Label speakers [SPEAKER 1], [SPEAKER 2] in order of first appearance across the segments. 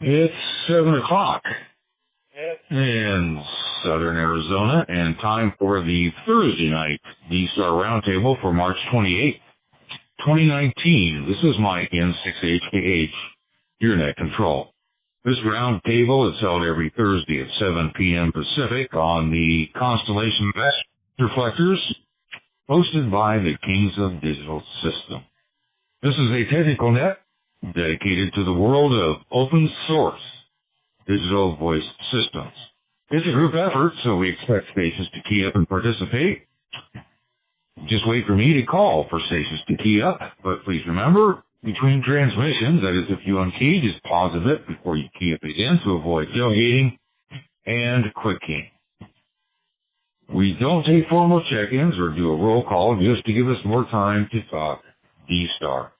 [SPEAKER 1] It's 7 o'clock in southern Arizona, and time for the Thursday night D-Star Roundtable for March 28th, 2019. This is Mike N6HKH, your net control. This roundtable is held every Thursday at 7 p.m. Pacific on the Constellation Reflectors, hosted by the Kings of Digital System. This is a technical net dedicated to the world of open source digital voice systems. It's a group effort, so we expect stations to key up and participate. Just wait for me to call for stations to key up, but please remember, between transmissions, that is if you unkey, just pause a bit before you key up again to avoid tailgating and quick keying. We don't take formal check-ins or do a roll call just to give us more time to talk D-Star.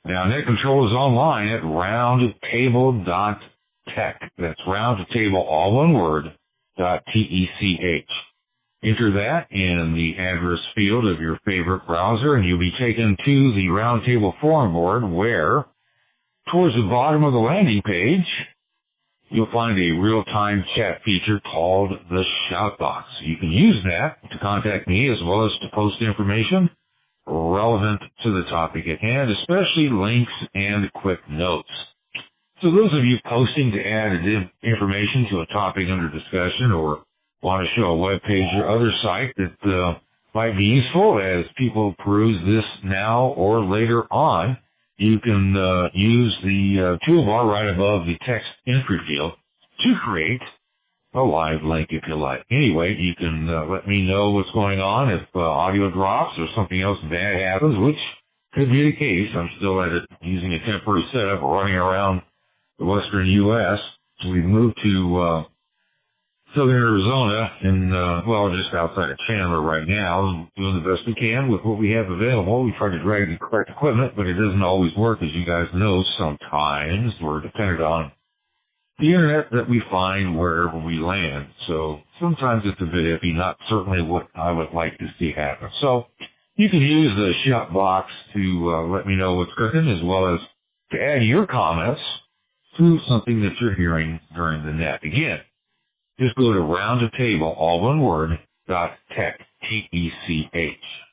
[SPEAKER 1] Now, net control is online at roundtable.tech. That's roundtable, all one word, .tech. Enter that in the address field of your favorite browser, and you'll be taken to the Roundtable forum board where, towards the bottom of the landing page, you'll find a real-time chat feature called the Shoutbox. You can use that to contact me as well as to post information relevant to the topic at hand, especially links and quick notes. So those of you posting to add information to a topic under discussion or want to show a web page or other site that might be useful as people peruse this now or later on, you can use the toolbar right above the text entry field to create a live link if you like. Anyway, you can let me know what's going on if audio drops or something else bad happens, which could be the case. I'm still at it using a temporary setup running around the western U.S. We've moved to southern Arizona and, just outside of Chandler right now, doing the best we can with what we have available. We try to drag the correct equipment, but it doesn't always work, as you guys know. Sometimes we're dependent on the internet that we find wherever we land. So sometimes it's a bit iffy, not certainly what I would like to see happen. So you can use the shout box to let me know what's cooking, as well as to add your comments to something that you're hearing during the net. Again, just go to roundtable, all one word, .tech, T-E-C-H.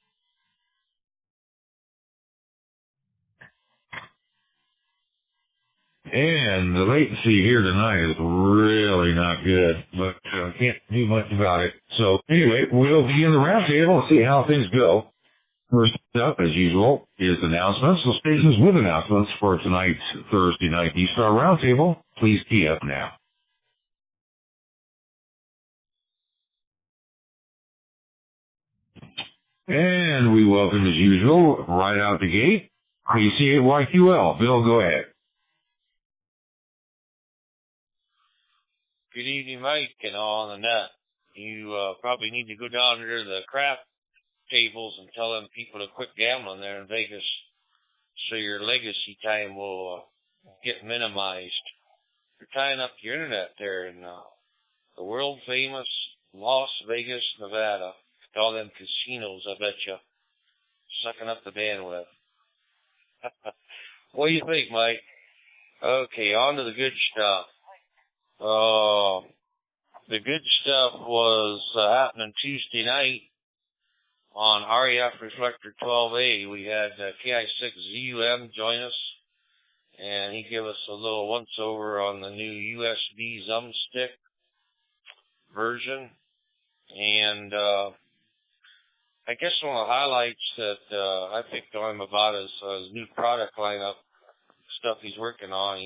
[SPEAKER 1] And the latency here tonight is really not good, but can't do much about it. So anyway, we'll begin the roundtable and see how things go. First up, as usual, is announcements. So stations with announcements for tonight's Thursday night D-Star Roundtable. Please key up now. And we welcome, as usual, right out the gate, KCAYQL. Bill, go ahead.
[SPEAKER 2] Good evening, Mike, and all on the net. You probably need to go down to the craft tables and tell them people to quit gambling there in Vegas so your legacy time will get minimized. You're tying up your internet there in the world-famous Las Vegas, Nevada. All them casinos, I bet you, sucking up the bandwidth. What do you think, Mike? Okay, on to the good stuff. The good stuff was happening Tuesday night on REF Reflector 12A. We had KI6ZUM join us, and he gave us a little once-over on the new USB Zum Stick version. And I guess one of the highlights that I picked on him about is his new product lineup, stuff he's working on.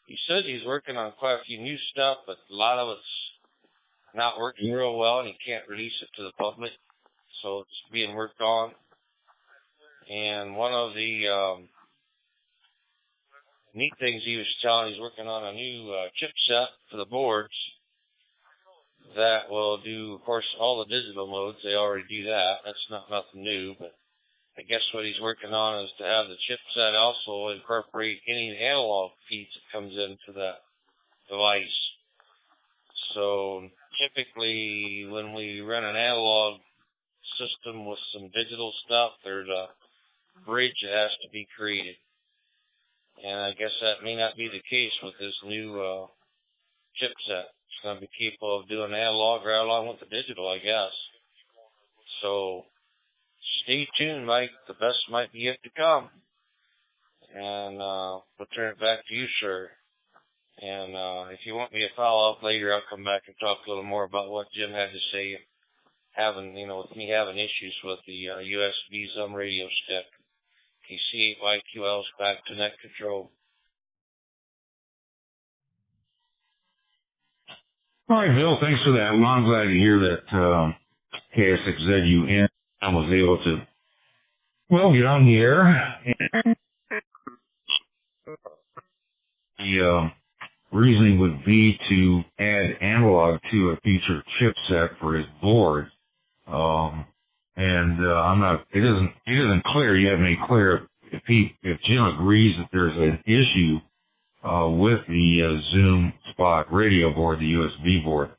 [SPEAKER 2] He said he's working on quite a few new stuff, but a lot of it's not working real well, and he can't release it to the public, so it's being worked on. And one of the neat things he was telling, he's working on a new chipset for the boards that will do, of course, all the digital modes. They already do that. That's not nothing new, but I guess what he's working on is to have the chipset also incorporate any analog feeds that comes into that device. So typically when we run an analog system with some digital stuff, there's a bridge that has to be created. And I guess that may not be the case with this new chipset. It's going to be capable of doing analog right along with the digital, I guess. So stay tuned, Mike. The best might be yet to come. And we'll turn it back to you, sir. And if you want me to follow up later, I'll come back and talk a little more about what Jim had to say, with me having issues with the USB Zoom radio stick. KC8YQL's back to net control.
[SPEAKER 1] All right, Bill, thanks for that. Well, I'm glad to hear that KS6ZUN was able to, get on the air. And the reasoning would be to add analog to a future chipset for his board. It isn't clear, you haven't made clear if Jim agrees that there's an issue with the Zoom Spot radio board, the USB board.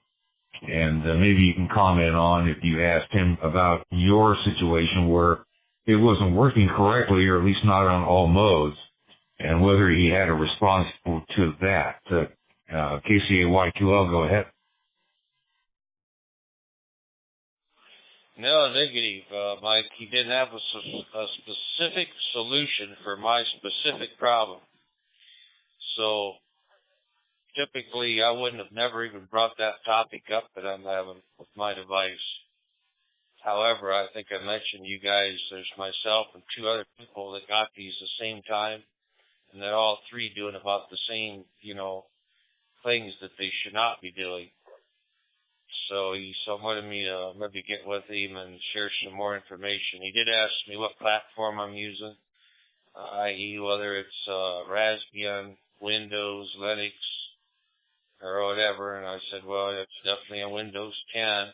[SPEAKER 1] And maybe you can comment on if you asked him about your situation where it wasn't working correctly, or at least not on all modes, and whether he had a response to that. KCAYQL, go ahead.
[SPEAKER 2] No, negative, Mike. He didn't have a specific solution for my specific problem. So typically, I wouldn't have never even brought that topic up that I'm having with my device. However, I think I mentioned you guys, there's myself and two other people that got these the same time, and they're all three doing about the same, things that they should not be doing. So he wanted me to maybe get with him and share some more information. He did ask me what platform I'm using, i.e. whether it's Raspbian, Windows, Linux, or whatever. And I said, well, it's definitely a Windows 10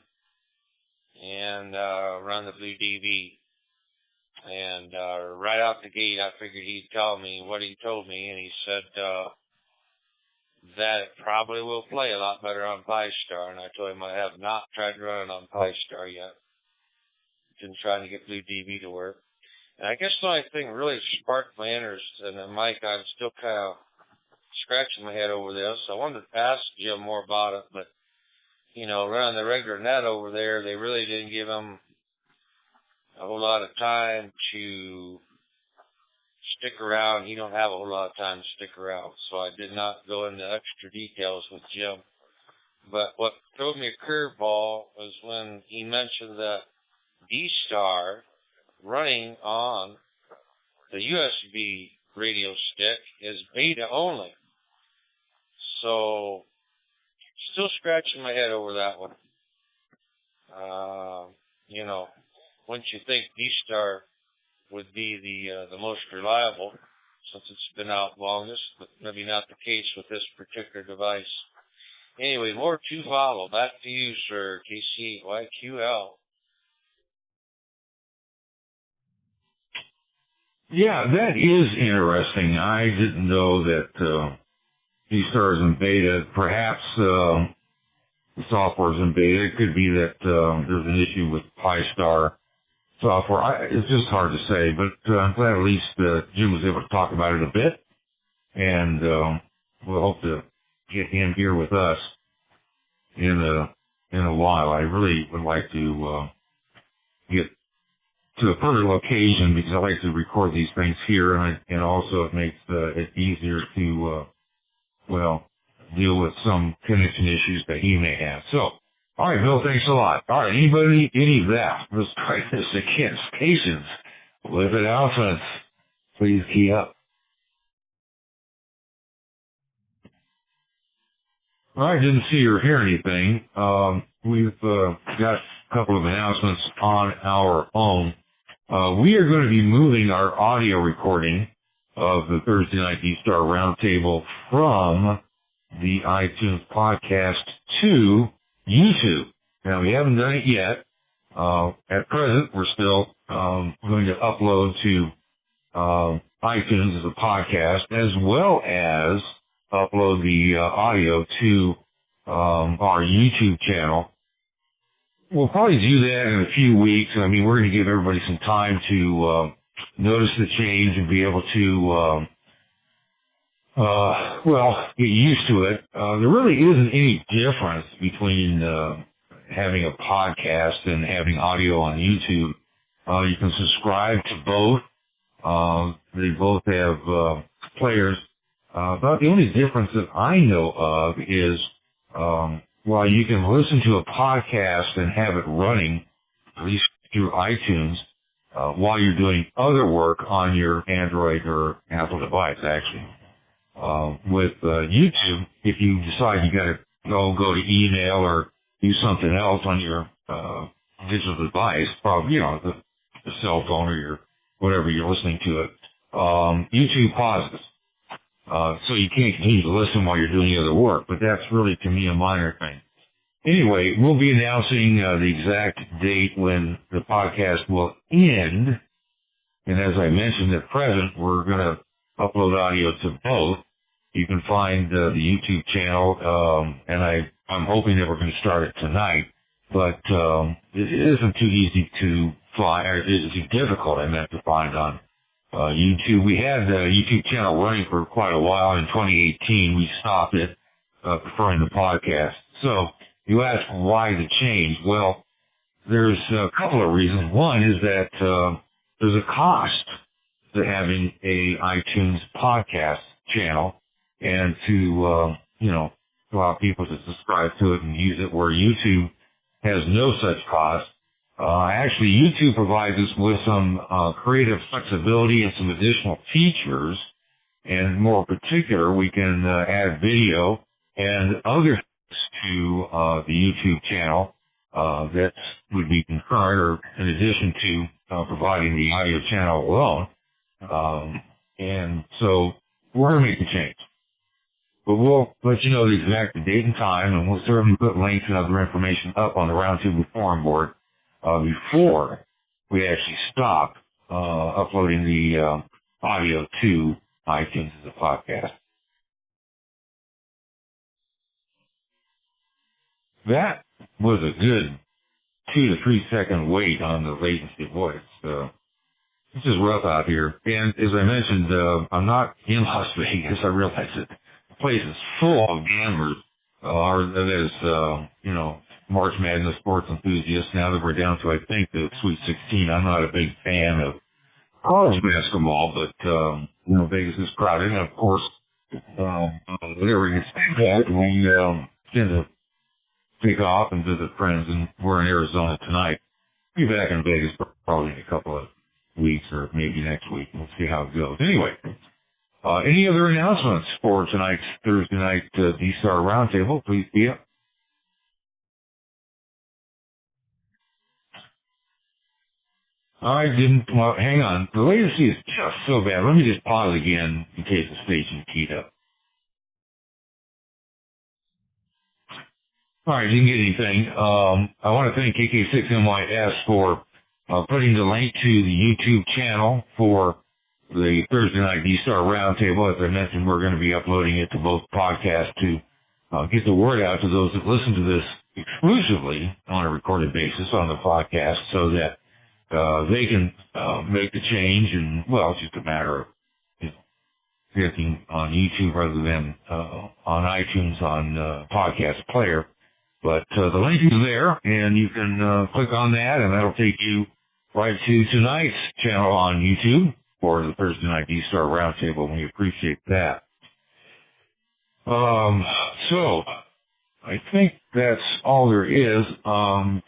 [SPEAKER 2] and run the Blue DV. And right out the gate, I figured he'd tell me what he told me, and he said that it probably will play a lot better on Pi-Star. And I told him I have not tried to run it on Pi-Star yet. Been trying to get Blue DV to work. And I guess the only thing really sparked my interest, and Mike, I'm still kind of scratching my head over this. I wanted to ask Jim more about it, but, running the regular net over there, they really didn't give him a whole lot of time to stick around. He don't have a whole lot of time to stick around, so I did not go into extra details with Jim. But what threw me a curveball was when he mentioned that D-Star running on the USB radio stick is beta only. So, still scratching my head over that one. Wouldn't you think D-Star would be the most reliable, since it's been out longest, but maybe not the case with this particular device. Anyway, more to follow. Back to you, sir, KC8YQL.
[SPEAKER 1] Yeah, that is interesting. I didn't know that D-Star is in beta. Perhaps the software is in beta. It could be that there's an issue with Pi-Star software. It's just hard to say, but I'm glad at least Jim was able to talk about it a bit, and we'll hope to get him here with us in a while. I really would like to get to a further location, because I like to record these things here, and also it makes it easier to deal with some connection issues that he may have. So, all right, Bill, thanks a lot. All right, any of that? Let's try this again. Stations, Livid Elephants, please key up. All right, didn't see or hear anything. We've got a couple of announcements on our own. We are going to be moving our audio recording of the Thursday Night D-Star Roundtable from the iTunes podcast to YouTube. Now, we haven't done it yet. At present, we're still going to upload to iTunes as a podcast, as well as upload the audio to our YouTube channel. We'll probably do that in a few weeks. I mean, we're going to give everybody some time to notice the change and be able to well, get used to it. There really isn't any difference between having a podcast and having audio on YouTube. You can subscribe to both. They both have players. About the only difference that I know of is while you can listen to a podcast and have it running, at least through iTunes, while you're doing other work on your Android or Apple device, actually. With YouTube, if you decide you got to go to email or do something else on your digital device, probably the cell phone or your whatever you're listening to it, YouTube pauses, so you can't continue to listen while you're doing the other work. But that's really, to me, a minor thing. Anyway, we'll be announcing the exact date when the podcast will end. And as I mentioned at present, we're going to upload audio to both. You can find the YouTube channel, and I'm hoping that we're going to start it tonight. But it isn't too easy to find, or it's too difficult, I meant, to find on YouTube. We had the YouTube channel running for quite a while. In 2018, we stopped it, preferring the podcast. So you ask why the change? Well, there's a couple of reasons. One is that there's a cost to having a iTunes podcast channel, and to allow people to subscribe to it and use it, where YouTube has no such cost. Actually, YouTube provides us with some creative flexibility and some additional features, and more particular, we can add video and other things to the YouTube channel that would be concurrent or in addition to providing the audio channel alone. And so we're going to make the change. But we'll let you know the exact date and time, and we'll certainly put links and other information up on the Roundtable forum board before we actually stop uploading the audio to iTunes as a podcast. That was a good 2 to 3 second wait on the latency voice. This is rough out here. And as I mentioned, I'm not in Las Vegas. I realize it. The place is full of gamblers, March Madness sports enthusiasts. Now that we're down to, I think, the Sweet 16, I'm not a big fan of college basketball, but, Vegas is crowded. And of course, whenever you expect that, we tend to take off and visit friends, and we're in Arizona tonight. We'll be back in Vegas probably in a couple of weeks or maybe next week. We'll see how it goes. Anyway, any other announcements for tonight's Thursday night D-Star Roundtable? Please be up. I didn't, well, hang on. The latency is just so bad. Let me just pause again in case the station keyed up. All right, didn't get anything. I want to thank KK6NYS for putting the link to the YouTube channel for the Thursday night D-Star Roundtable. As I mentioned, we're going to be uploading it to both podcasts to get the word out to those that listen to this exclusively on a recorded basis on the podcast, so that they can make the change. And, well, it's just a matter of clicking on YouTube rather than on iTunes on podcast player. But the link is there, and you can click on that, and that'll take you right to tonight's channel on YouTube for the Thursday night D-Star Roundtable, and we appreciate that. So I think that's all there is.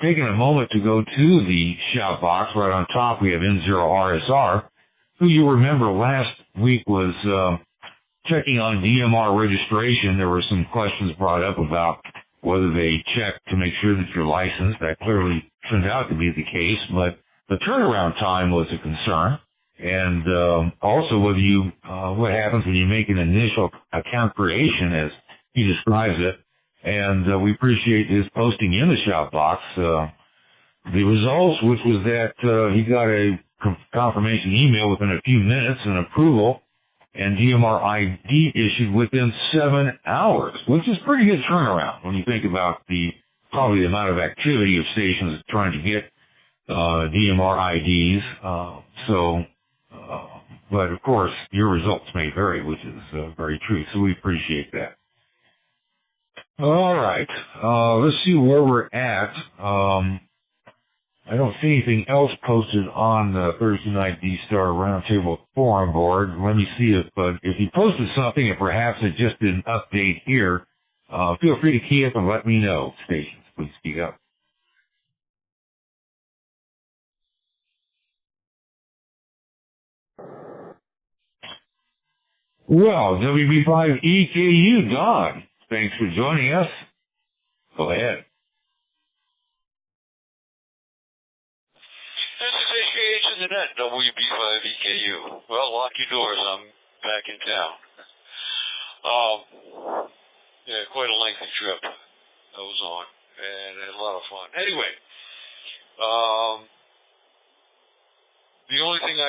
[SPEAKER 1] Taking a moment to go to the shout box. Right on top, we have N0RSR, who you remember last week was checking on DMR registration. There were some questions brought up about whether they check to make sure that you're licensed. That clearly turned out to be the case, but the turnaround time was a concern. And also whether you, what happens when you make an initial account creation, as he describes it. And we appreciate his posting in the shout box the results, which was that he got a confirmation email within a few minutes and approval, and DMR ID issued within 7 hours, which is pretty good turnaround when you think about probably the amount of activity of stations trying to get DMR IDs. So But of course, your results may vary, which is very true, so we appreciate that. All right, let's see where we're at. I don't see anything else posted on the Thursday Night D-Star Roundtable forum board. Let me see if he posted something and perhaps it just didn't update here. Feel free to key up and let me know. Stations, please speak up. Well, WB5EKU, Don, thanks for joining us. Go ahead.
[SPEAKER 3] This is HKH in the net, WB5EKU. Well, lock your doors, I'm back in town. Yeah, quite a lengthy trip I was on, and had a lot of fun. Anyway, the only thing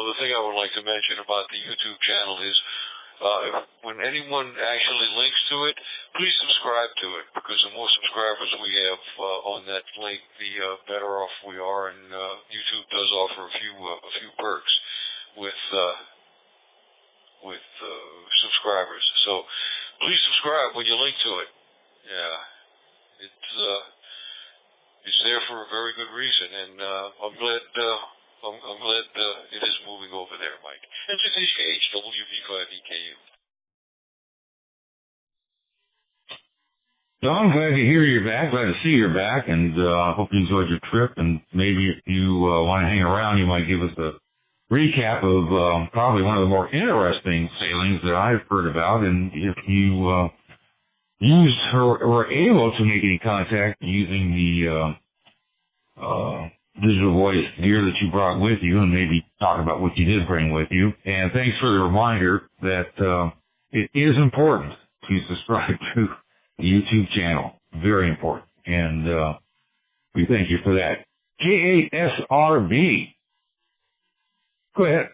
[SPEAKER 3] the thing I would like to mention about the YouTube channel is, when anyone actually links to it, please subscribe to it, because the more subscribers we have on that link, the better off we are, and YouTube does offer a few perks with subscribers. So please subscribe when you link to it. Yeah, it's there for a very good reason, and I'm glad it is moving over there, Mike. And this is WB5EKU.
[SPEAKER 1] So I'm glad to hear you're back, glad to see you're back, and I hope you enjoyed your trip, and maybe if you want to hang around, you might give us a recap of probably one of the more interesting sailings that I've heard about, and if you used or were able to make any contact using the digital voice gear that you brought with you, and maybe talk about what you did bring with you. And thanks for the reminder that it is important to subscribe to the YouTube channel. Very important. And we thank you for that. K8SRB. Go ahead.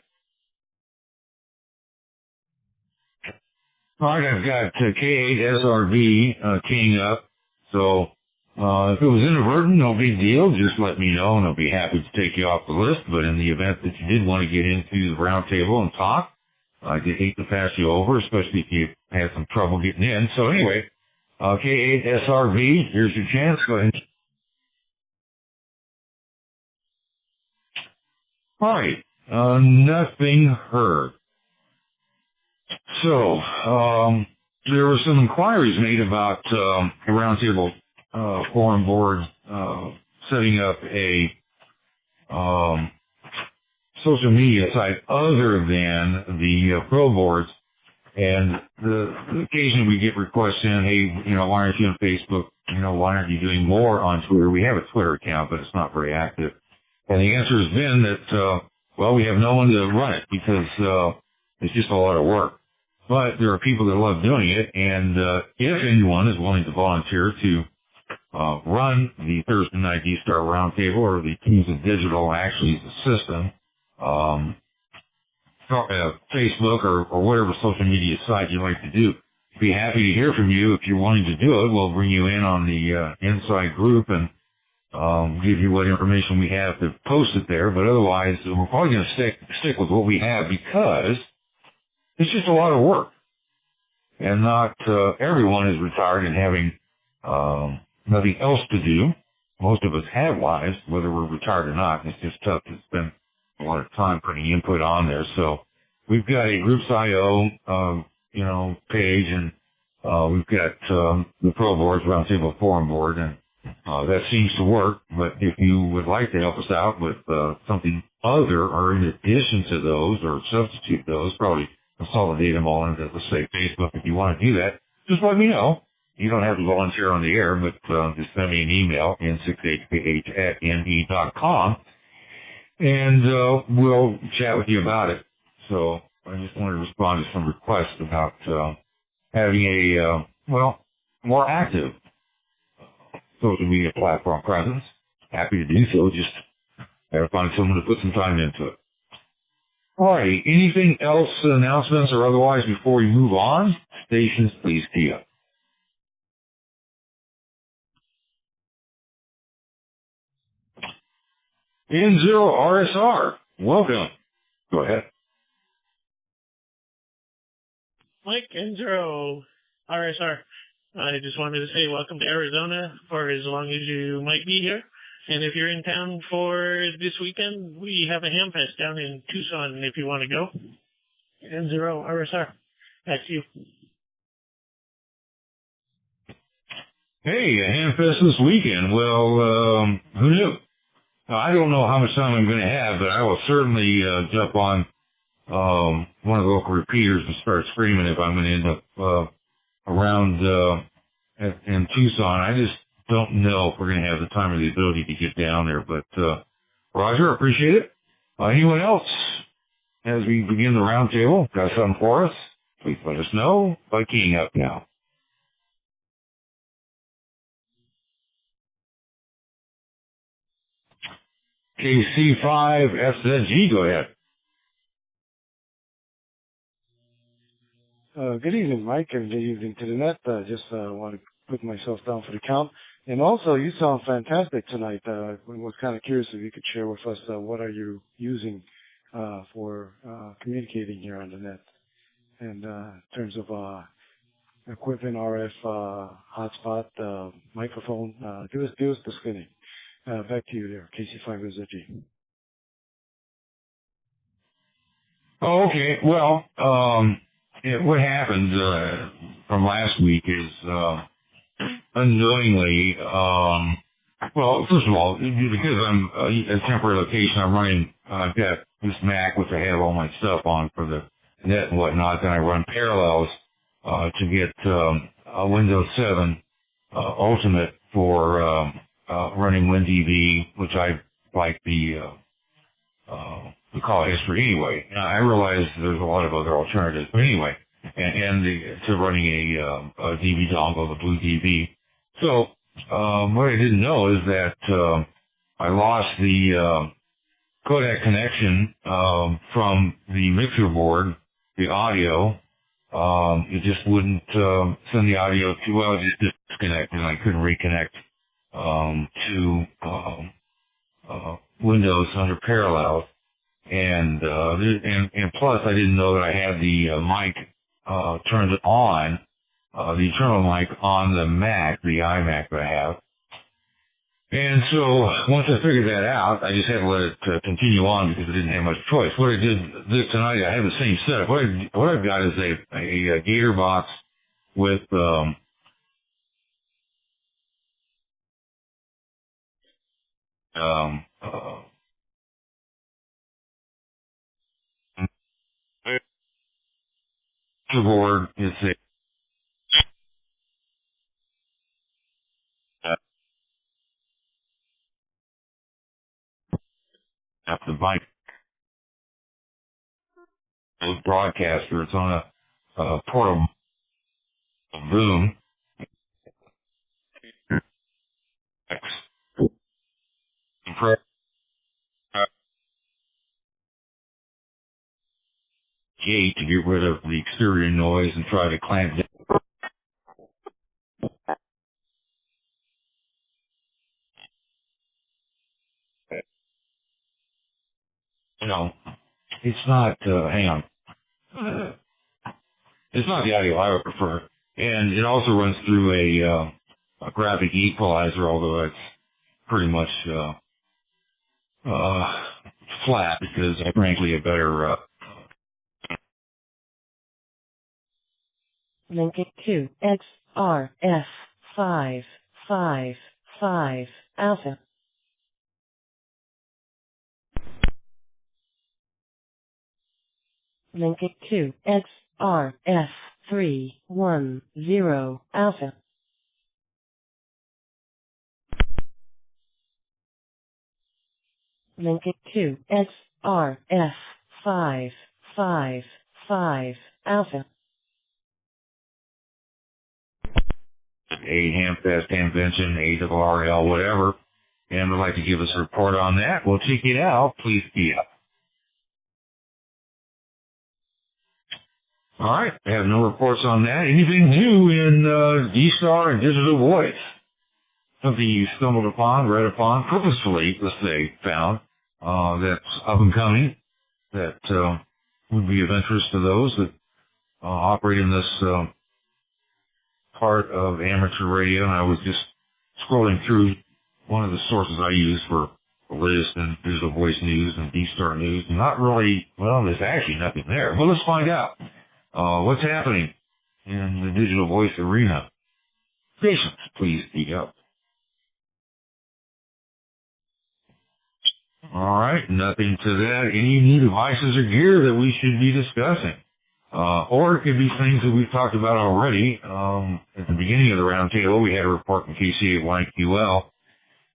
[SPEAKER 1] All right, I've got K8SRB keying up. So if it was inadvertent, no big deal. Just let me know, and I'll be happy to take you off the list. But in the event that you did want to get into the round table and talk, I'd hate to pass you over, especially if you had some trouble getting in. So anyway, K8SRV, here's your chance. Go ahead. All right, nothing heard. So, there were some inquiries made about a roundtable forum board setting up a social media site other than the pro boards. And occasionally we get requests in, hey, why aren't you on Facebook? Why aren't you doing more on Twitter? We have a Twitter account, but it's not very active. And the answer has been that, we have no one to run it because it's just a lot of work. But there are people that love doing it, and if anyone is willing to volunteer to run the Thursday Night D-Star Roundtable, or the Teams of Digital actually is the system, Facebook or whatever social media site you like to do, be happy to hear from you. If you're wanting to do it, we'll bring you in on the inside group and give you what information we have to post it there. But otherwise, we're probably going to stick with what we have, because it's just a lot of work, and not everyone is retired and having nothing else to do. Most of us have lives, whether we're retired or not. It's just tough to spend a lot of time putting input on there. So we've got a Groups.io, page, and we've got the Pro Boards Roundtable Forum Board, and that seems to work. But if you would like to help us out with something other or in addition to those, or substitute those, probably consolidate them all into, let's say, Facebook. If you want to do that, just let me know. You don't have to volunteer on the air, but just send me an email, n68ph@ne.com, and we'll chat with you about it. So I just wanted to respond to some requests about having a, more active social media platform presence. Happy to do so. Just got to find someone to put some time into it. All right. Anything else, announcements or otherwise, before we move on? Stations, please tee up. N0 RSR, welcome. Go ahead.
[SPEAKER 4] Mike and Zero, RSR. I just wanted to say welcome to Arizona for as long as you might be here. And if you're in town for this weekend, we have a ham fest down in Tucson if you want to go. And Zero, RSR. Back to you.
[SPEAKER 1] Hey, a ham fest this weekend. Well, who knew? I don't know how much time I'm going to have, but I will certainly jump on one of the local repeaters and start screaming if I'm going to end up around in Tucson. I just don't know if we're going to have the time or the ability to get down there. But Roger, appreciate it. Anyone else, as we begin the roundtable, got something for us? Please let us know by keying up now. KC5SNG, go ahead.
[SPEAKER 5] Good evening, Mike, and good evening to the net. Just want to put myself down for the count. And also, you sound fantastic tonight. I was kind of curious if you could share with us what are you using for communicating here on the net. And in terms of equipment, RF, hotspot, microphone, give us the skinny. Back to you there, KC5SNG.
[SPEAKER 1] Oh, okay. Well, what happened from last week is unknowingly, well, first of all, because I'm a temporary location, I've got this Mac which I have all my stuff on for the net and whatnot, then I run parallels to get a Windows 7 Ultimate for running WinDB, which I like the call history anyway. Now, I realize there's a lot of other alternatives, but anyway, to running a DB dongle, the Blue DB. So, what I didn't know is that I lost the codec connection from the mixer board, the audio. It just wouldn't send the audio to, well, it just disconnected, and I couldn't reconnect to Windows under Parallels. And plus I didn't know that I had the mic turned on, the internal mic on the Mac, the iMac that I have. And so once I figured that out, I just had to let it continue on because I didn't have much choice. What I did this tonight, I have the same setup. What I've got is a Gator box with the board is the mic broadcaster. It's on a portable boom. Gate to get rid of the exterior noise and try to clamp down. You know, it's not, hang on. It's not the audio I would prefer. And it also runs through a graphic equalizer, although it's pretty much flat because frankly a better
[SPEAKER 6] Link it to XRF555 Alpha. Link it to XRF310 Alpha. Link it to XRF555 Alpha.
[SPEAKER 1] a Hamfest, Hamvention, ARRL, whatever, and would like to give us a report on that, we'll check it out. Please be up. All right, I have no reports on that. Anything new in D-Star and digital voice? Something you stumbled upon, read upon, purposefully, let's say, found, that's up and coming, that would be of interest to those that operate in this part of amateur radio. And I was just scrolling through one of the sources I use for the latest in digital voice news and D-Star news. And not really, well, there's actually nothing there. But let's find out what's happening in the digital voice arena. Patience, please speak up. All right, nothing to that. Any new devices or gear that we should be discussing? Or it could be things that we've talked about already. At the beginning of the roundtable, we had a report from KCA-YQL,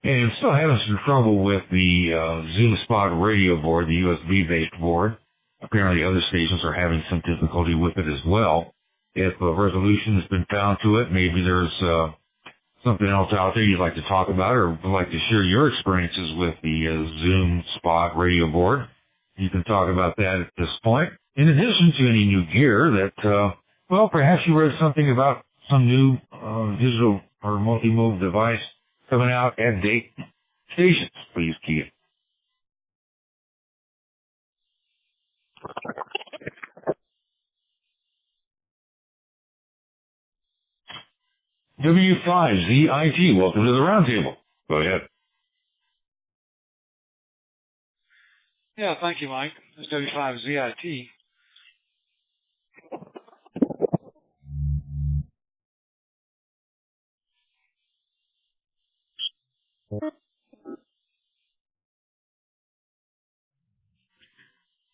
[SPEAKER 1] and still having some trouble with the Zoom Spot radio board, the USB-based board. Apparently other stations are having some difficulty with it as well. If a resolution has been found to it, maybe there's something else out there you'd like to talk about or would like to share your experiences with the Zoom Spot radio board, you can talk about that at this point. In addition to any new gear that, well, perhaps you read something about some new digital or multi-move device coming out at date. Stations, please key it. W5ZIT, welcome to the roundtable. Go ahead.
[SPEAKER 7] Yeah, thank you, Mike. It's W5ZIT.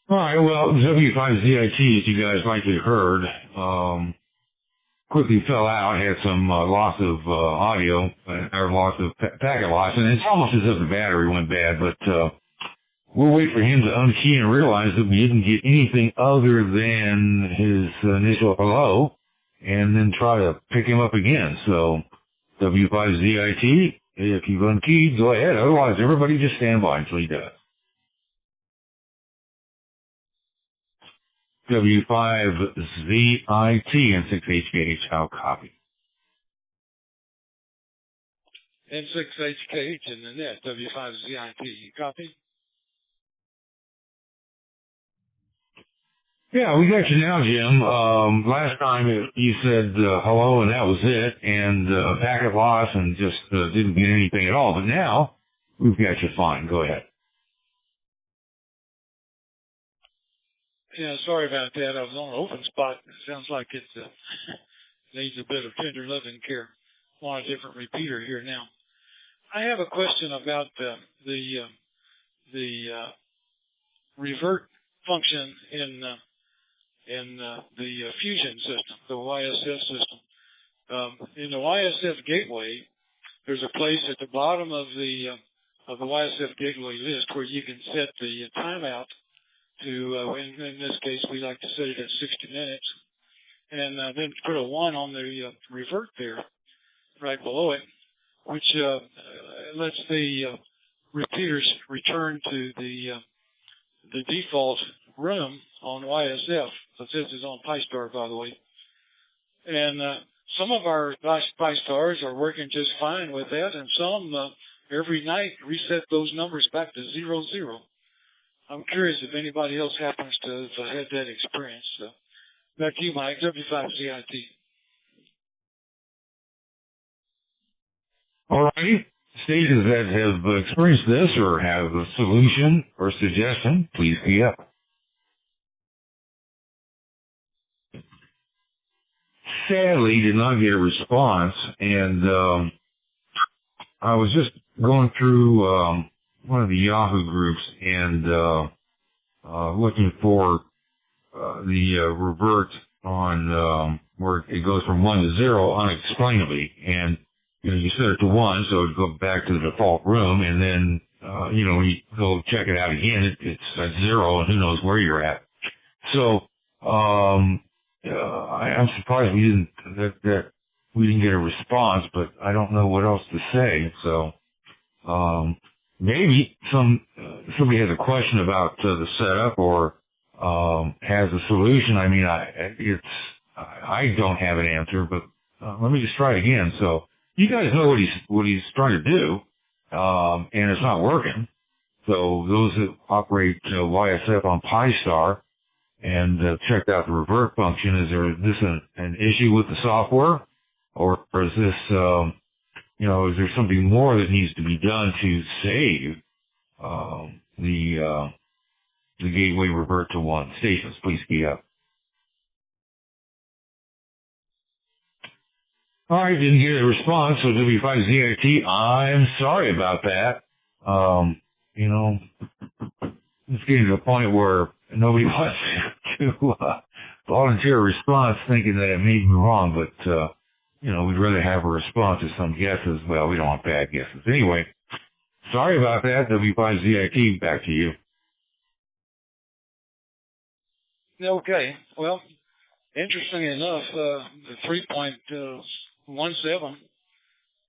[SPEAKER 1] All right, well, W5ZIT, as you guys likely heard, quickly fell out, had some loss of audio, or loss of packet loss, and it's almost as if the battery went bad, but we'll wait for him to unkey and realize that we didn't get anything other than his initial hello, and then try to pick him up again. So, W5ZIT, if you've unkeyed, go ahead. Otherwise, everybody just stand by until he does. W5ZIT and 6HKH, how copy?
[SPEAKER 7] And 6HKH in the net, W5ZIT. You copy?
[SPEAKER 1] Yeah, we got you now, Jim. Last time you said hello and that was it, and packet loss and just didn't get anything at all. But now we've got you fine. Go ahead.
[SPEAKER 7] Yeah, sorry about that. I was on an open spot. It sounds like it needs a bit of tender loving care. I want a different repeater here now. I have a question about the revert function in the fusion system, the YSF system. In the YSF gateway, there's a place at the bottom of the YSF gateway list where you can set the timeout to, in this case, we like to set it at 60 minutes, and then put a 1 on the revert there, right below it, which lets the repeaters return to the default room on YSF. This is on PyStar, by the way. And some of our PyStars are working just fine with that, and some every night reset those numbers back to 00. I'm curious if anybody else happens to have had that experience. Back to you, Mike, W5ZIT.
[SPEAKER 1] All righty. Stations that have experienced this or have a solution or suggestion, please key up. Sadly, did not get a response, and I was just going through one of the Yahoo groups and looking for the revert on where it goes from 1 to 0 unexplainably, and you set it to 1, so it'd go back to the default room, and then you go check it out again, it's at 0, and who knows where you're at. So I'm surprised we didn't get a response, but I don't know what else to say. So maybe somebody has a question about the setup or has a solution. I mean, I don't have an answer, but let me just try it again. So you guys know what he's trying to do, and it's not working. So those that operate YSF on Pi-Star and checked out the revert function, is this an issue with the software? Or is this, is there something more that needs to be done to save the gateway revert to 1? Stations, please key up. All right, didn't get a response, so W5ZIT, I'm sorry about that. It's getting to the point where nobody wants to volunteer a response thinking that it may be wrong, but, we'd rather have a response to some guesses. Well, we don't want bad guesses. Anyway, sorry about that, W5ZIT, back to you.
[SPEAKER 7] Okay. Well, interesting enough, the 3.17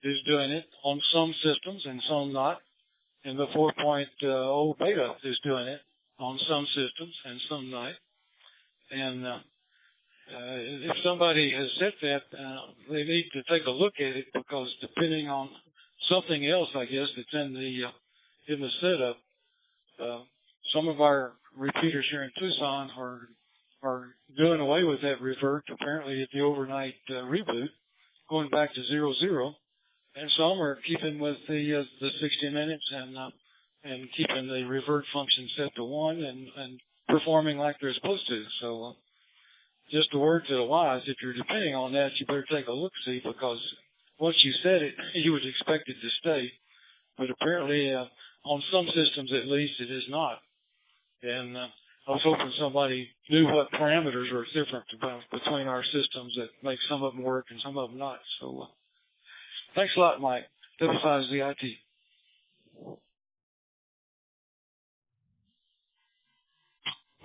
[SPEAKER 7] is doing it on some systems and some not. And the 4.0 beta is doing it on some systems and some not. And if somebody has set that, they need to take a look at it, because depending on something else, I guess, that's in the setup, some of our repeaters here in Tucson are doing away with that revert, apparently at the overnight reboot, going back to 00, and some are keeping with the 60 minutes and keeping the revert function set to 1 and performing like they're supposed to. So just a word to the wise, if you're depending on that, you better take a look-see, because once you set it, you would expect it to stay. But apparently, on some systems at least, it is not. And I was hoping somebody knew what parameters are different between our systems that make some of them work and some of them not. So thanks a lot, Mike. W5ZIT.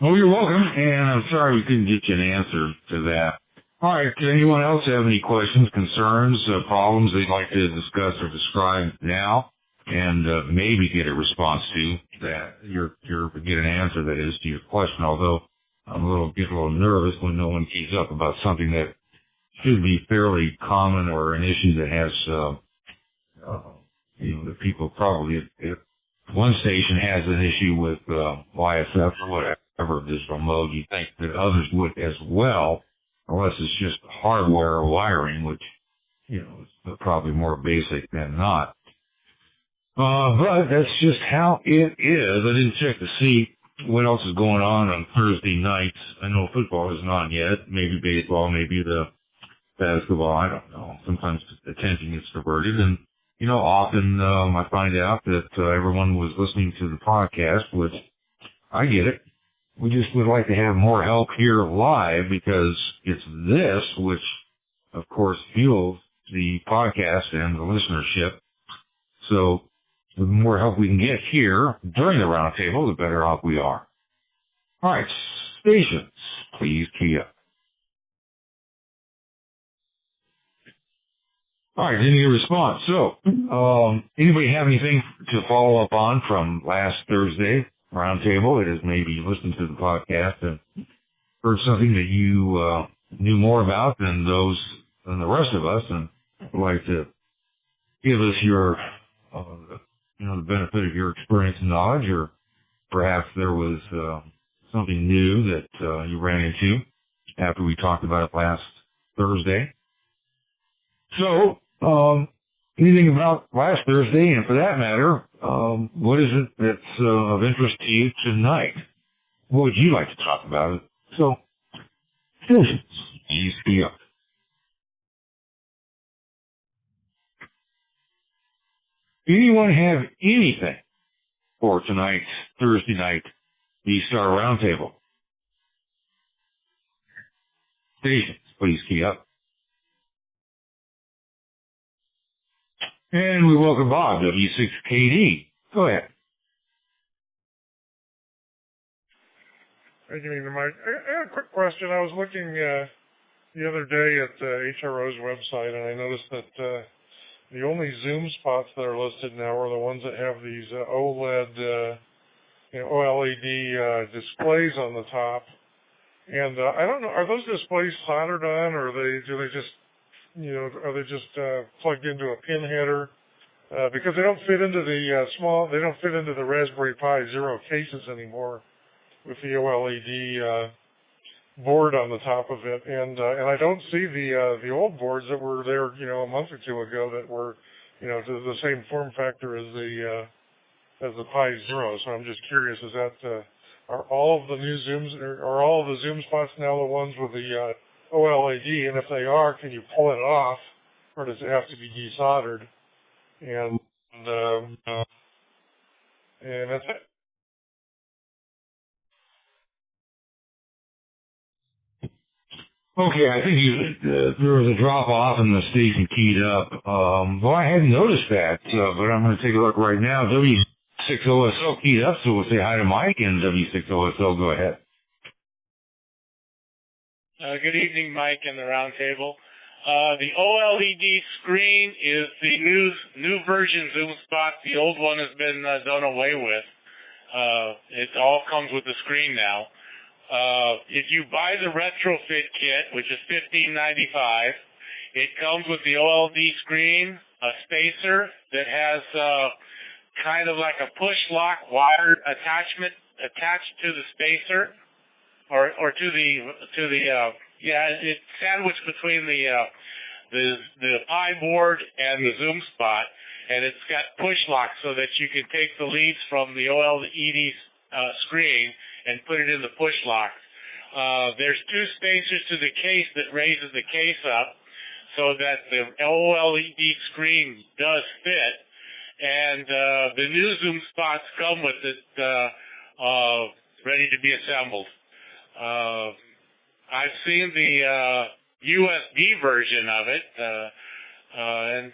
[SPEAKER 1] Oh, you're welcome, and I'm sorry we couldn't get you an answer to that. All right, does anyone else have any questions, concerns, problems they'd like to discuss or describe now, and maybe get a response to that, get an answer, that is, to your question, although I'm get a little nervous when no one keeps up about something that should be fairly common, or an issue that has, the people probably, if one station has an issue with YSF or whatever digital mode, you think that others would as well, unless it's just hardware or wiring, which, is probably more basic than not. But that's just how it is. I didn't check to see what else is going on Thursday nights. I know football isn't on yet. Maybe baseball, maybe the basketball. I don't know. Sometimes attention gets diverted, and often I find out that everyone was listening to the podcast, which I get it. We just would like to have more help here live, because it's this which, of course, fuels the podcast and the listenership. So the more help we can get here during the roundtable, the better off we are. All right, stations, please key up. All right, didn't get a response. So, anybody have anything to follow up on from last Thursday roundtable? It is maybe listened to the podcast and heard something that you knew more about than the rest of us, and would like to give us your, the benefit of your experience and knowledge, or perhaps there was something new that you ran into after we talked about it last Thursday. So, anything about last Thursday, and for that matter, what is it that's of interest to you tonight? What would you like to talk about? So, you speak up. Anyone have anything for tonight's Thursday night D-Star Roundtable? Stations, please key up. And we welcome Bob, W6KD. Go ahead.
[SPEAKER 8] Good evening, Mike. I had a quick question. I was looking the other day at HRO's website, and I noticed that the only Zoom spots that are listed now are the ones that have these OLED, OLED displays on the top. And I don't know, are those displays soldered on, or are they just plugged into a pin header? because they don't fit into the they don't fit into the Raspberry Pi Zero cases anymore with the OLED board on the top of it, and I don't see the old boards that were there, a month or two ago that were, to the same form factor as the Pi Zero. So I'm just curious: is that are all of the new zooms, are all of the zoom spots now the ones with the OLED? And if they are, can you pull it off, or does it have to be desoldered? And that's it.
[SPEAKER 1] Okay, I think there was a drop off and the station keyed up. Well, I hadn't noticed that, but I'm going to take a look right now. W6OSO keyed up, so we'll say hi to Mike, and W6OSO, go ahead.
[SPEAKER 9] Good evening, Mike and the roundtable. The OLED screen is the new version Zoom Spot. The old one has been done away with. It all comes with the screen now. If you buy the retrofit kit, which is $15.95, it comes with the OLED screen, a spacer that has kind of like a push lock wire attachment attached to the spacer, or to the it's sandwiched between the Pi board and the Zoom Spot, and it's got push lock so that you can take the leads from the OLED screen and put it in the push lock. There's two spacers to the case that raises the case up so that the OLED screen does fit, and the new Zoom Spots come with it ready to be assembled. I've seen the USB version of it, and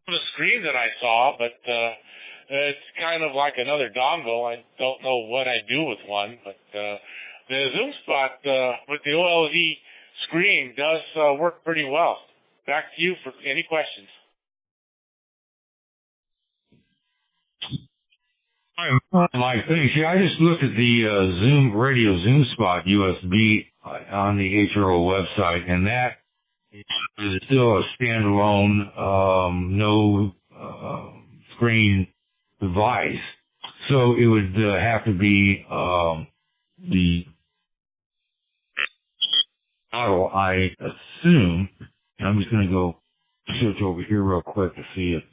[SPEAKER 9] the screen that I saw, but it's kind of like another dongle. I don't know what I do with one, but the Zoom Spot with the OLED screen does work pretty well. Back to you for any questions.
[SPEAKER 1] Mike, thanks. Yeah, I just looked at the Radio Zoom Spot USB on the HRO website, and that is still a standalone, no screen device. So it would have to be the model, I assume. And I'm just going to go search over here real quick to see it.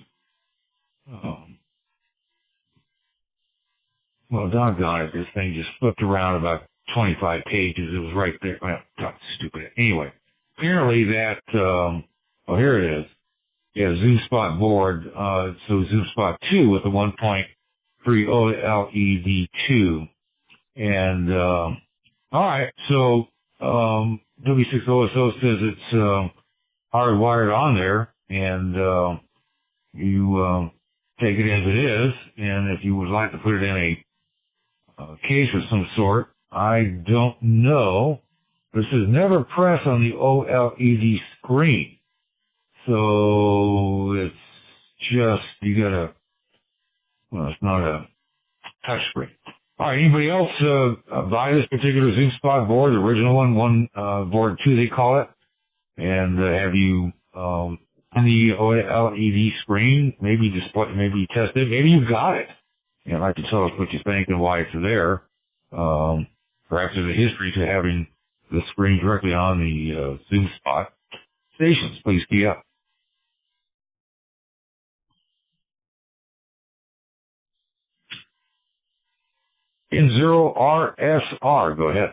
[SPEAKER 1] Well, doggone it, this thing just flipped around about 25 pages. It was right there. Well, that's stupid. Anyway, apparently that, here it is. Yeah, Zoom Spot board, so Zoom Spot 2 with the 1.3 OLED 2. And, alright, so, W6OSO says it's, hardwired on there, and, you, take it as it is, and if you would like to put it in a case of some sort, I don't know. This says never press on the OLED screen. So it's just, you gotta, well, it's not a touch screen. Alright, anybody else buy this particular Zoom Spot board, the original one, board 2 they call it? And have you on the OLED screen, maybe test it, maybe you got it. You'd like to tell us what you think and why it's there. Perhaps there's a history to having the screen directly on the Zoom Spot stations. Please key up. N0RSR, go ahead.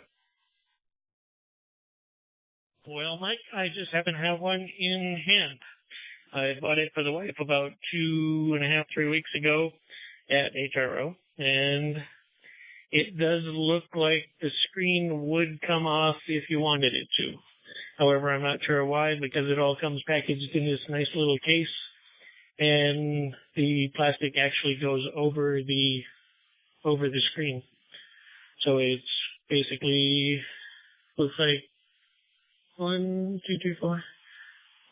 [SPEAKER 4] Well, Mike, I just happen to have one in hand. I bought it for the wife about 2.5, 3 weeks ago at HRO, and it does look like the screen would come off if you wanted it to. However, I'm not sure why, because it all comes packaged in this nice little case, and the plastic actually goes over the screen. So it's basically looks like 1, 2, 3, 4,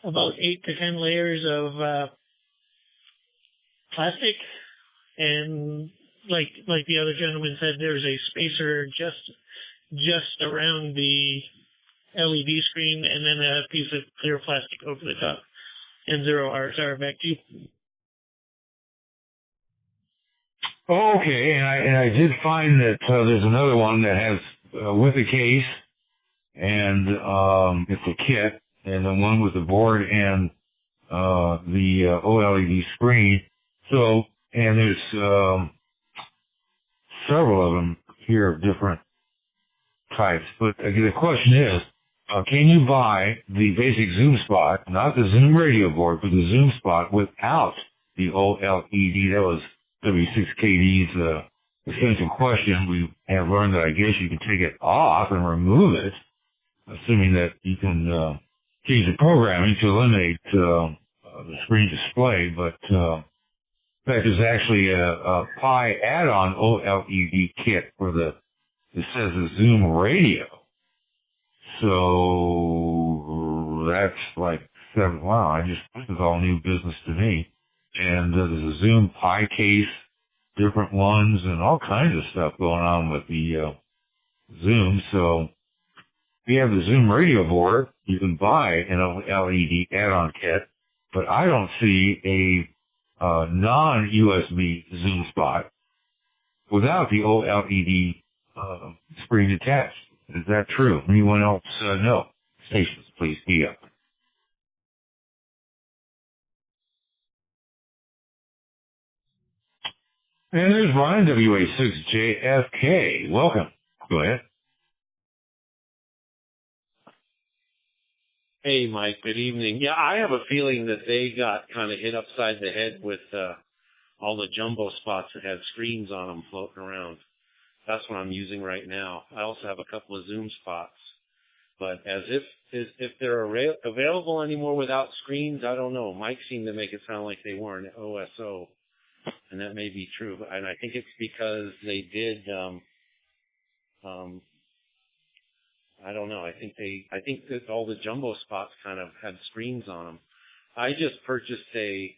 [SPEAKER 4] about 8 to 10 layers of plastic, and like the other gentleman said, there's a spacer just around the LED screen, and then a piece of clear plastic over the top. And Zero RSR, back to you.
[SPEAKER 1] Okay, and I did find that there's another one that has with a case, and it's a kit, and the one with the board and the OLED screen. So, and there's several of them here of different types. But again, the question is, can you buy the basic Zoom spot, not the Zoom radio board, but the Zoom spot without the OLED? That was W6KD's essential question. We have learned that I guess you can take it off and remove it, assuming that you can change the programming to eliminate the screen display. But in fact, there's actually a Pi add-on OLED kit for it says the Zoom radio. So that's like wow, this is all new business to me. And there's a Zoom Pi case, different ones, and all kinds of stuff going on with the Zoom. So if you have the Zoom radio board, you can buy an LED add-on kit, but I don't see a non-USB Zoom spot without the OLED screen attached. Is that true? Anyone else know? Stations, please, be up. And there's Brian, WA6JFK. Welcome. Go ahead.
[SPEAKER 10] Hey, Mike. Good evening. Yeah, I have a feeling that they got kind of hit upside the head with all the jumbo spots that had screens on them floating around. That's what I'm using right now. I also have a couple of Zoom spots. But as if they're available anymore without screens, I don't know. Mike seemed to make it sound like they weren't OSO, and that may be true. And I think it's because they did. I don't know. I think that all the jumbo spots kind of had screens on them. I just purchased a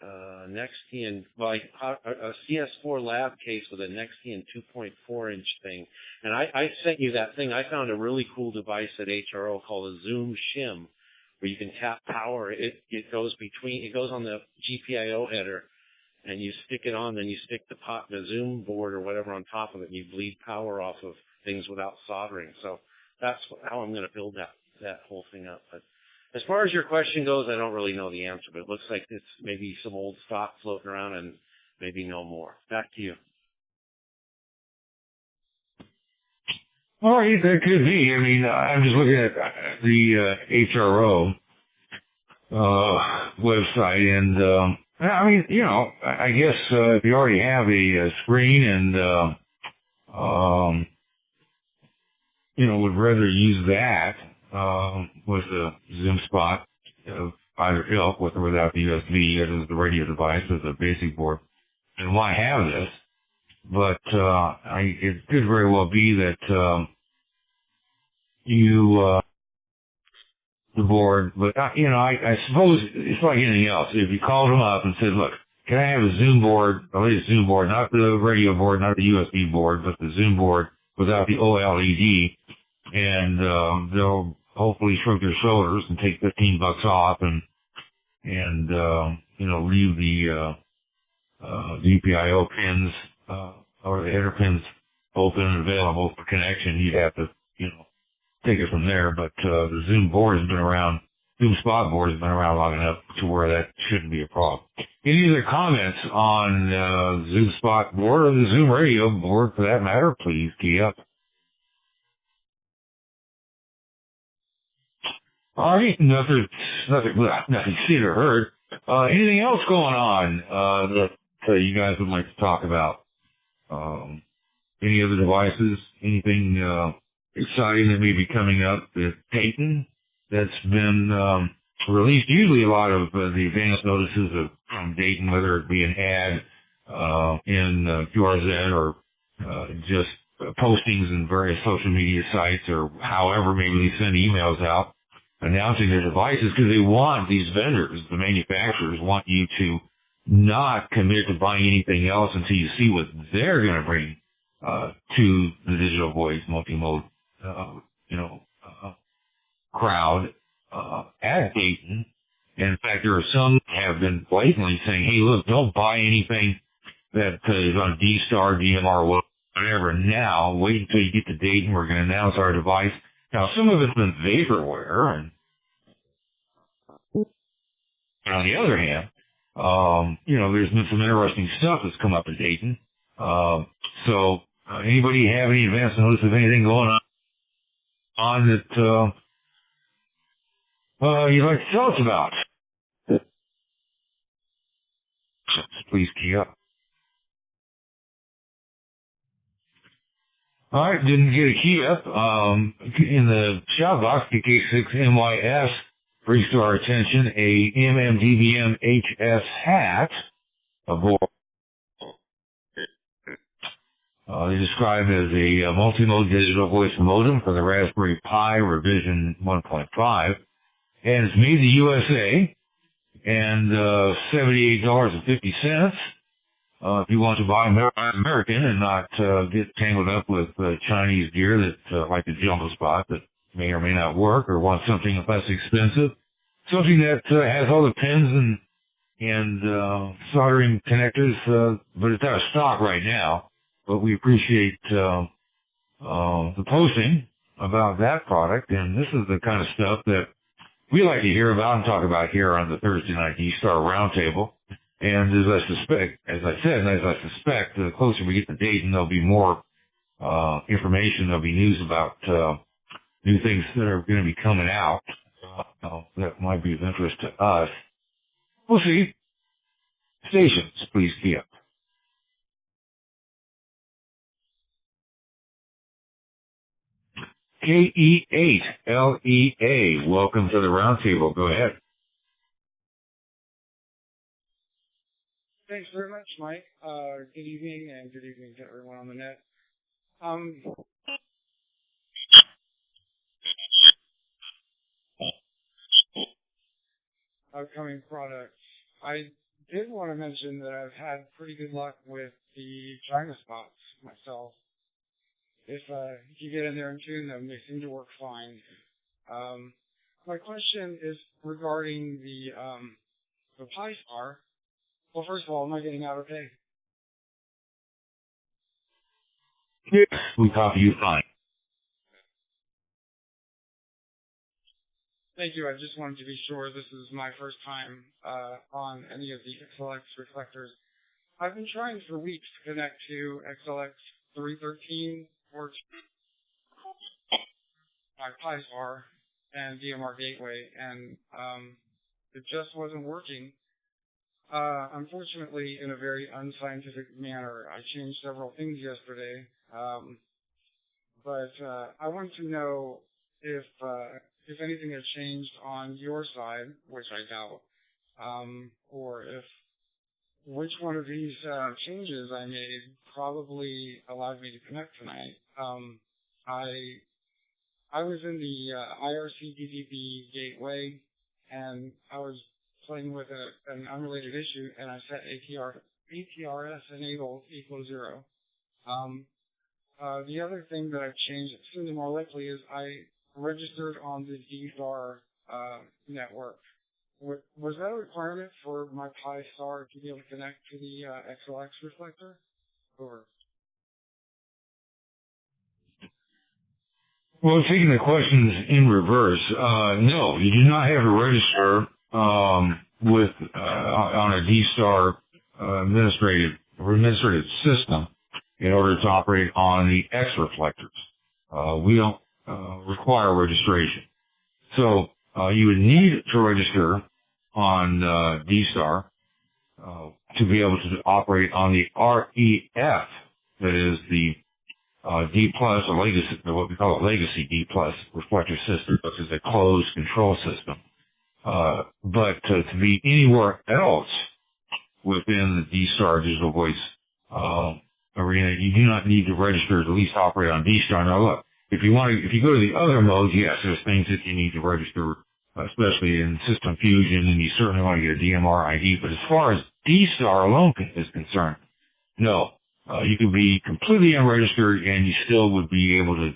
[SPEAKER 10] Nextian, a CS4 lab case with a Nextian 2.4-inch thing. And I sent you that thing. I found a really cool device at HRO called a Zoom Shim, where you can tap power. It goes on the GPIO header, and you stick it on, then you stick the Zoom board or whatever on top of it, and you bleed power off of things without soldering. So that's how I'm going to build that whole thing up. But as far as your question goes, I don't really know the answer, but it looks like it's maybe some old stock floating around and maybe no more. Back to you.
[SPEAKER 1] All right, that could be. I mean, I'm just looking at the HRO website, and I mean, you know, I guess if you already have a screen and you know, would rather use that with the Zoom spot of either ilk, with or without the USB, as the radio device, as a basic board, and why have this? But it could very well be that the board, but you know, I suppose it's like anything else. If you called them up and said, look, can I have a Zoom board, the latest Zoom board, not the radio board, not the USB board, but the Zoom board without the OLED, and they'll hopefully shrink their shoulders and take $15 off and you know, leave the GPIO pins or the header pins open and available for connection. You'd have to, you know, take it from there. But the Zoom board has been around, Zoom spot board has been around long enough to where that shouldn't be a problem. Any other comments on the Zoom spot board or the Zoom radio board for that matter? Please key up. All right, nothing seen or heard. Anything else going on that you guys would like to talk about? Any other devices? Anything exciting that may be coming up at Dayton that's been released? Usually a lot of the advance notices from Dayton, whether it be an ad in QRZ or just postings in various social media sites, or however, maybe they send emails out announcing their devices, because they want, these vendors, the manufacturers want you to not commit to buying anything else until you see what they're going to bring to the digital voice multi-mode crowd at Dayton. fact, there are some have been blatantly saying, hey, look, don't buy anything that is on D-Star, DMR, whatever now. Wait until you get the date and we're going to announce our device. Now, some of it's been vaporware, and on the other hand, there's been some interesting stuff that's come up at Dayton. So anybody have any advance notice of anything going on that you'd like to tell us about? Please key up. All right, didn't get a key up. In the Shoutbox, PK6MYS brings to our attention a MMDBM HS hat aboard. They describe it as a multi-mode digital voice modem for the Raspberry Pi revision 1.5, and it's made in the USA, and $78.50. If you want to buy American and not get tangled up with Chinese gear that like a jumbo spot that may or may not work, or want something less expensive, something that has all the pins and soldering connectors, but it's out of stock right now. But we appreciate the posting about that product, and this is the kind of stuff that we like to hear about and talk about here on the Thursday Night D-Star Roundtable. And as I suspect, the closer we get to date, and there'll be more information, there'll be news about new things that are going to be coming out that might be of interest to us. We'll see. Stations, please key up. KE8LEA, welcome to the roundtable. Go ahead.
[SPEAKER 11] Thanks very much, Mike. Good evening, and good evening to everyone on the net. Upcoming products. I did want to mention that I've had pretty good luck with the China spots myself. If you get in there and tune them, they seem to work fine. My question is regarding the Pi Star. Well, first of all, am I getting out okay?
[SPEAKER 1] Yes, we copy you fine.
[SPEAKER 11] Thank you. I just wanted to be sure. This is my first time on any of the XLX reflectors. I've been trying for weeks to connect to XLX 313 or my Pi Star and DMR gateway, and it just wasn't working. Unfortunately, in a very unscientific manner. I changed several things yesterday, but I want to know if anything has changed on your side, which I doubt, or if which one of these changes I made probably allowed me to connect tonight. I was in the IRC-DDB gateway, and I was playing with an unrelated issue, and I set ATRS enabled equals 0. The other thing that I've changed, it seems more likely, is I registered on the D-Star network. Was that a requirement for my Pi Star to be able to connect to the XLX reflector? Or?
[SPEAKER 1] Well, taking the questions in reverse, no, you do not have to register with on a D-Star administrative system in order to operate on the X reflectors. We don't require registration. So you would need to register on D-Star to be able to operate on the REF, that is the D plus or legacy, what we call a legacy D plus reflector system, which is a closed control system. But to be anywhere else within the D-Star digital voice arena, you do not need to register to at least operate on D-Star. Now look, if you go to the other modes, yes, there's things that you need to register, especially in System Fusion, and you certainly want to get a DMR ID. But as far as D-Star alone is concerned, no. You could be completely unregistered and you still would be able to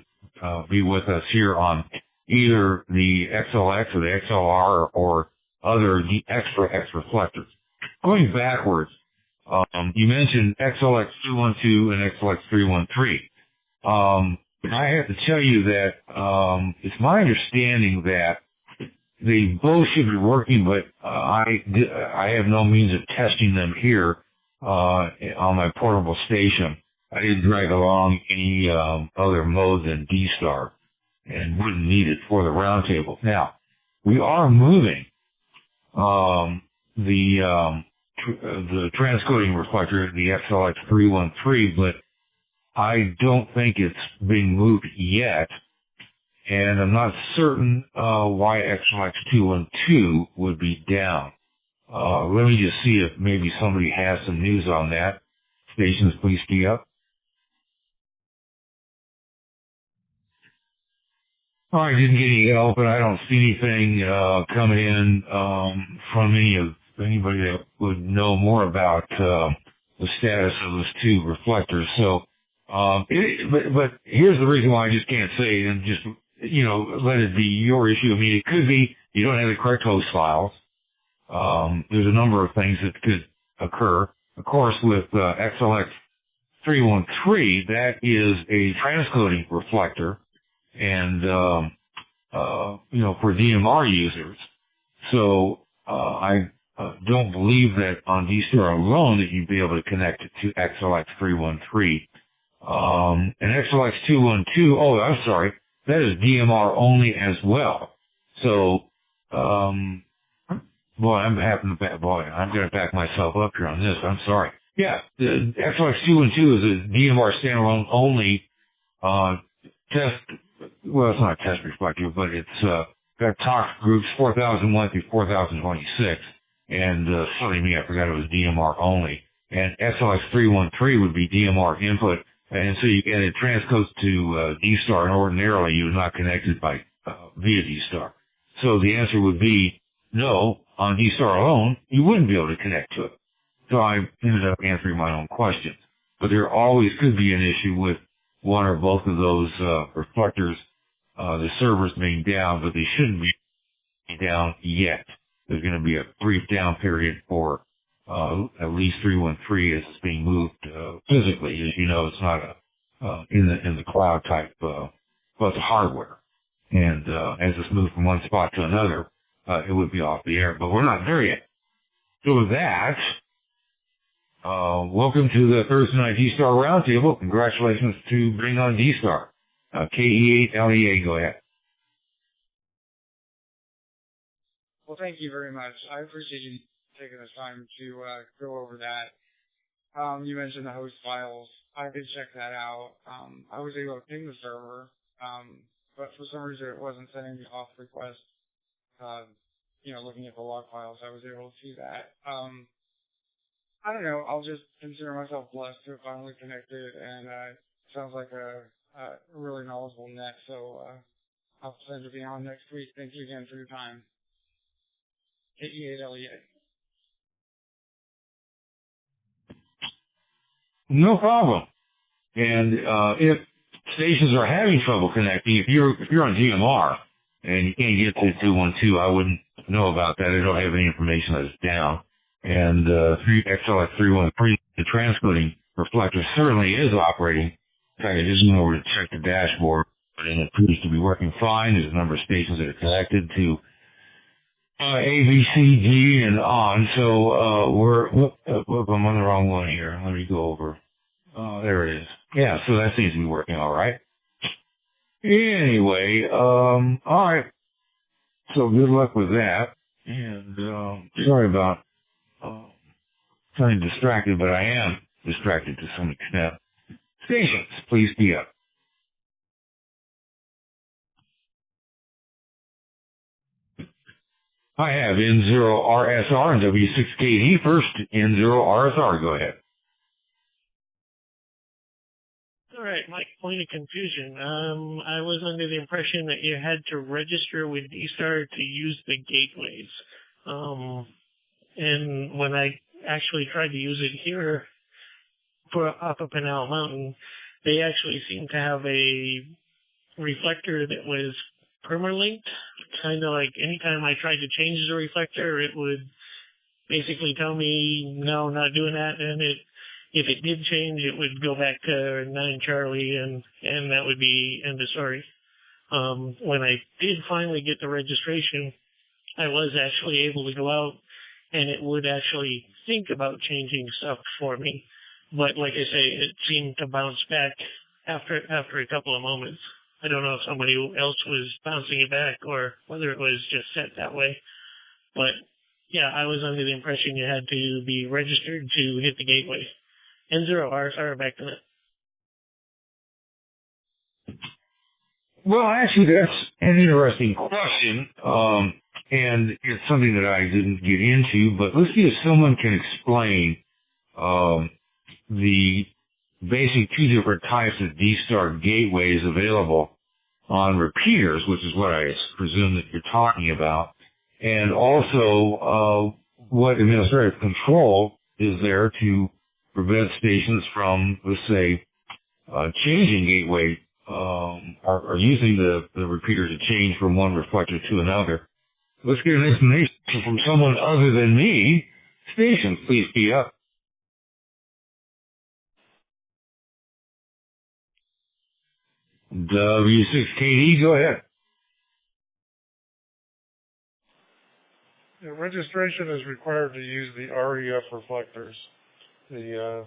[SPEAKER 1] be with us here on either the XLX or the XLR or other extra X reflectors. Going backwards, you mentioned XLX212 and XLX313. I have to tell you that it's my understanding that they both should be working, but I have no means of testing them here on my portable station. I didn't drag along any other mode than D-Star and wouldn't need it for the roundtable. Now, we are moving the transcoding reflector, the XLX313, but I don't think it's being moved yet, and I'm not certain why XLX212 would be down. Let me just see if maybe somebody has some news on that. Stations, please be up. I didn't get any help, and I don't see anything coming in from anybody that would know more about the status of those two reflectors. So, but here's the reason why I just can't say it, and just let it be your issue. I mean, it could be you don't have the correct host files. There's a number of things that could occur. Of course, with XLX313, that is a transcoding reflector, and for DMR users. So I don't believe that on D-Star alone that you'd be able to connect it to XLX313. And XLX212, oh, I'm sorry, that is DMR only as well. So, I'm going to back myself up here on this. I'm sorry. Yeah, the XLX212 is a DMR standalone only test. Well, it's not a test reflector, but it's got TOX groups 4001 through 4026. And silly me, I forgot it was DMR only. And XLX313 would be DMR input. And so it transcodes to D-Star, and ordinarily you would not connect it by via D-Star. So the answer would be no. On D-Star alone, you wouldn't be able to connect to it. So I ended up answering my own questions. But there always could be an issue with one or both of those reflectors, the servers being down, but they shouldn't be down yet. There's going to be a brief down period for at least 313 as it's being moved physically. As you know, it's not in the cloud type, but it's hardware. And as it's moved from one spot to another, it would be off the air. But we're not there yet. So with that, welcome to the Thursday Night D-Star Roundtable. Congratulations to bring on D-Star. KE8LEA, go ahead.
[SPEAKER 11] Well, thank you very much. I appreciate you taking the time to go over that. You mentioned the host files. I did check that out. I was able to ping the server, but for some reason it wasn't sending the auth request. Looking at the log files, I was able to see that. I don't know. I'll just consider myself blessed to have finally connected, and it sounds like a really knowledgeable net. So I'll plan to be on next week. Thank you again for your time. KE8LEA.
[SPEAKER 1] No problem. And if stations are having trouble connecting, if you're on GMR and you can't get to 212, I wouldn't know about that. I don't have any information that it's down. And XLX313, the transcoding reflector, certainly is operating. In fact, I just went over to check the dashboard, and it appears to be working fine. There's a number of stations that are connected to A, B, C, D, and on. So I'm on the wrong one here. Let me go over. There it is. Yeah, so that seems to be working all right. Anyway, all right. So good luck with that. And sorry about feeling distracted, but I am distracted to some extent. Stations, please be up. I have N0RSR and W6KD. First, N0RSR, go ahead.
[SPEAKER 4] All right, Mike, point of confusion. I was under the impression that you had to register with D-Star to use the gateways. And when I actually tried to use it here up Pinal Mountain, they actually seemed to have a reflector that was permalinked kind of like anytime I tried to change the reflector, it would basically tell me, no, not doing that. And if it did change, it would go back to 9 Charlie, and that would be end of story. When I did finally get the registration, I was actually able to go out, and it would actually think about changing stuff for me. But like I say, it seemed to bounce back after a couple of moments. I don't know if somebody else was bouncing it back or whether it was just set that way. But yeah, I was under the impression you had to be registered to hit the gateway. N0, RSR, back to that.
[SPEAKER 1] Well, actually, that's an interesting question, and it's something that I didn't get into, but let's see if someone can explain the basic 2 different types of D-Star gateways available on repeaters, which is what I presume that you're talking about, and also what administrative control is there to prevent stations from, let's say, changing gateway or using the repeater to change from one reflector to another. Let's get an explanation from someone other than me. Station, please be up. W6KD, go ahead.
[SPEAKER 8] Yeah, registration is required to use the REF reflectors. The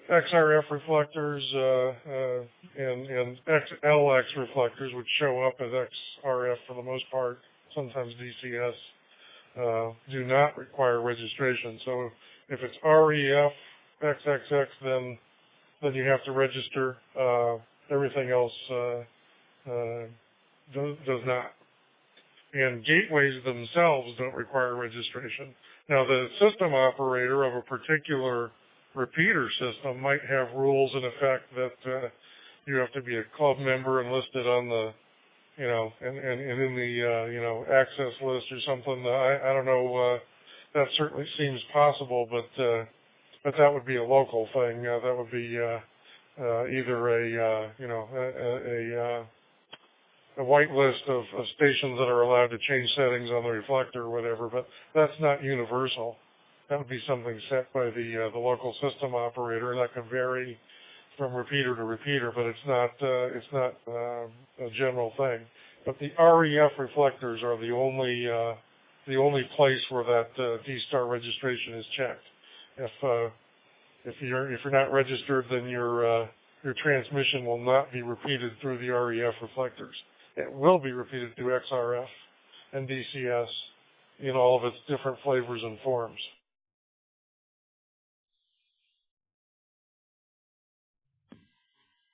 [SPEAKER 8] XRF reflectors and XLX reflectors, which show up as XRF for the most part, sometimes DCS, do not require registration. So if it's REF XXX, then you have to register. Everything else does not. And gateways themselves don't require registration. Now, the system operator of a particular repeater system might have rules in effect that you have to be a club member and listed on the, and in the, access list or something. I don't know. That certainly seems possible, but that would be a local thing. That would be either a white list of stations that are allowed to change settings on the reflector or whatever, but that's not universal. That would be something set by the local system operator, and that can vary from repeater to repeater, but it's not a general thing. But the REF reflectors are the only place where that D-Star registration is checked. If you're not registered, then your transmission will not be repeated through the REF reflectors. It will be repeated through XRF and DCS in all of its different flavors and forms.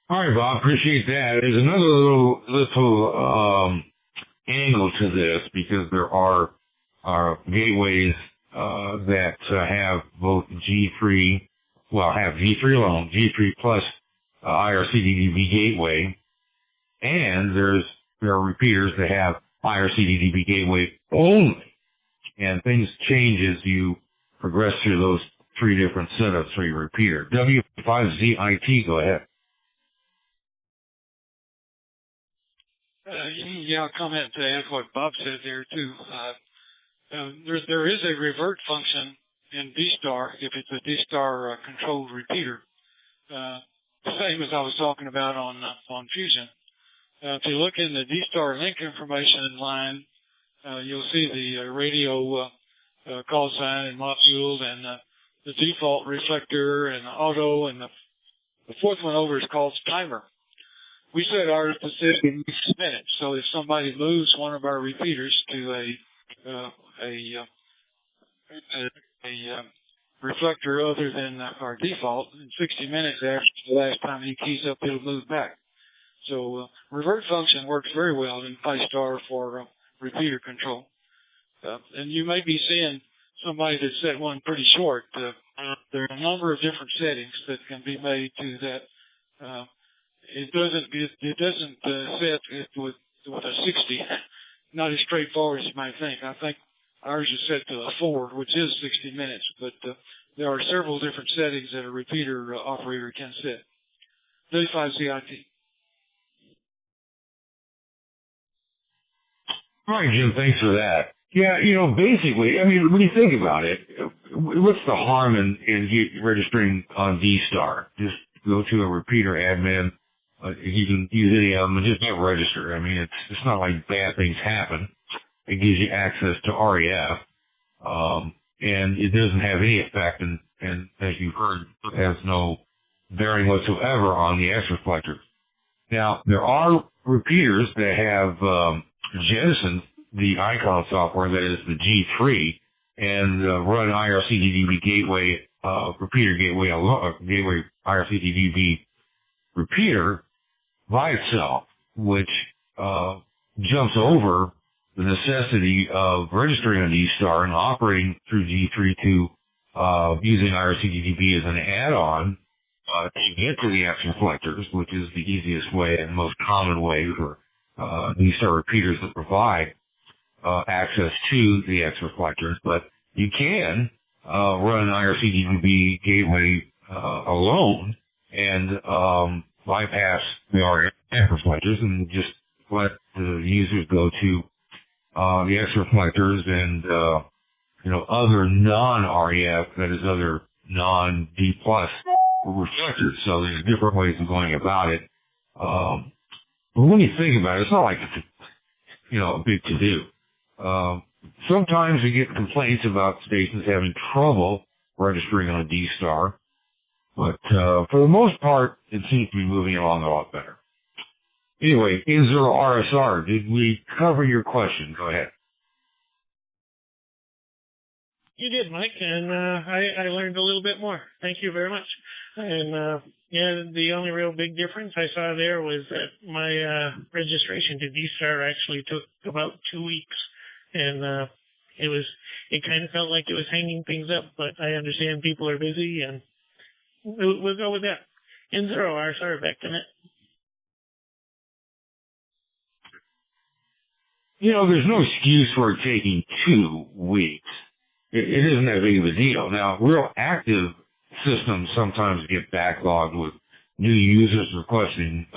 [SPEAKER 1] All right, Bob, appreciate that. There's another little angle to this, because there are gateways that have both G3, have G3 alone, G3 plus IRC-DDB gateway, and there are repeaters that have IRC-DDB gateway only, and things change as you progress through those 3 different setups for your repeater. W5ZIT, go ahead.
[SPEAKER 7] I'll comment to add what Bob said there too. There is a revert function in D-Star if it's a D-Star controlled repeater. Same as I was talking about on Fusion. If you look in the D-Star link information line, you'll see the radio call sign and module and the default reflector and the auto, and the 4th one over is called timer. We set ours to 60 minutes, so if somebody moves one of our repeaters to a reflector other than our default, in 60 minutes after the last time he keys up, it'll move back. So revert function works very well in PyStar for repeater control. And you may be seeing somebody that set one pretty short. There are a number of different settings that can be made to that. It doesn't set it with a 60. Not as straightforward as you might think. I think ours is set to a 4, which is 60 minutes. But there are several different settings that a repeater operator can set. W5CIT.
[SPEAKER 1] All right, Jim, thanks for that. Yeah, basically, I mean, when you think about it, what's the harm in registering on D-Star? Just go to a repeater admin. You can use any of them and just never register. I mean, it's not like bad things happen. It gives you access to REF, and it doesn't have any effect, and as you've heard, it has no bearing whatsoever on the X reflectors. Now, there are repeaters that have jettisoned the icon software, that is the G3, and run IRC-DDB gateway, repeater gateway, gateway IRC-DDB repeater by itself, which jumps over the necessity of registering on D-Star and operating through G3 to using IRC-DDB as an add-on to get to the X reflectors, which is the easiest way and most common way for D-Star repeaters that provide access to the X reflectors. But you can run an IRC-DDB gateway alone and bypass the RF reflectors and just let the users go to the X reflectors and other non-REF, that is other non-D plus reflectors. So there's different ways of going about it. But when you think about it, it's not like it's a big to-do. Sometimes we get complaints about stations having trouble registering on a D-Star, but for the most part, it seems to be moving along a lot better. Anyway, N0RSR, did we cover your question? Go ahead.
[SPEAKER 4] You did, Mike, and I learned a little bit more. Thank you very much. And the only real big difference I saw there was that my registration to D-Star actually took about 2 weeks, and it kind of felt like it was hanging things up. But I understand people are busy, and we'll go with that. N0RSR, back to net.
[SPEAKER 1] There's no excuse for it taking 2 weeks. It isn't that big of a deal. Now, real active systems sometimes get backlogged with new users requesting,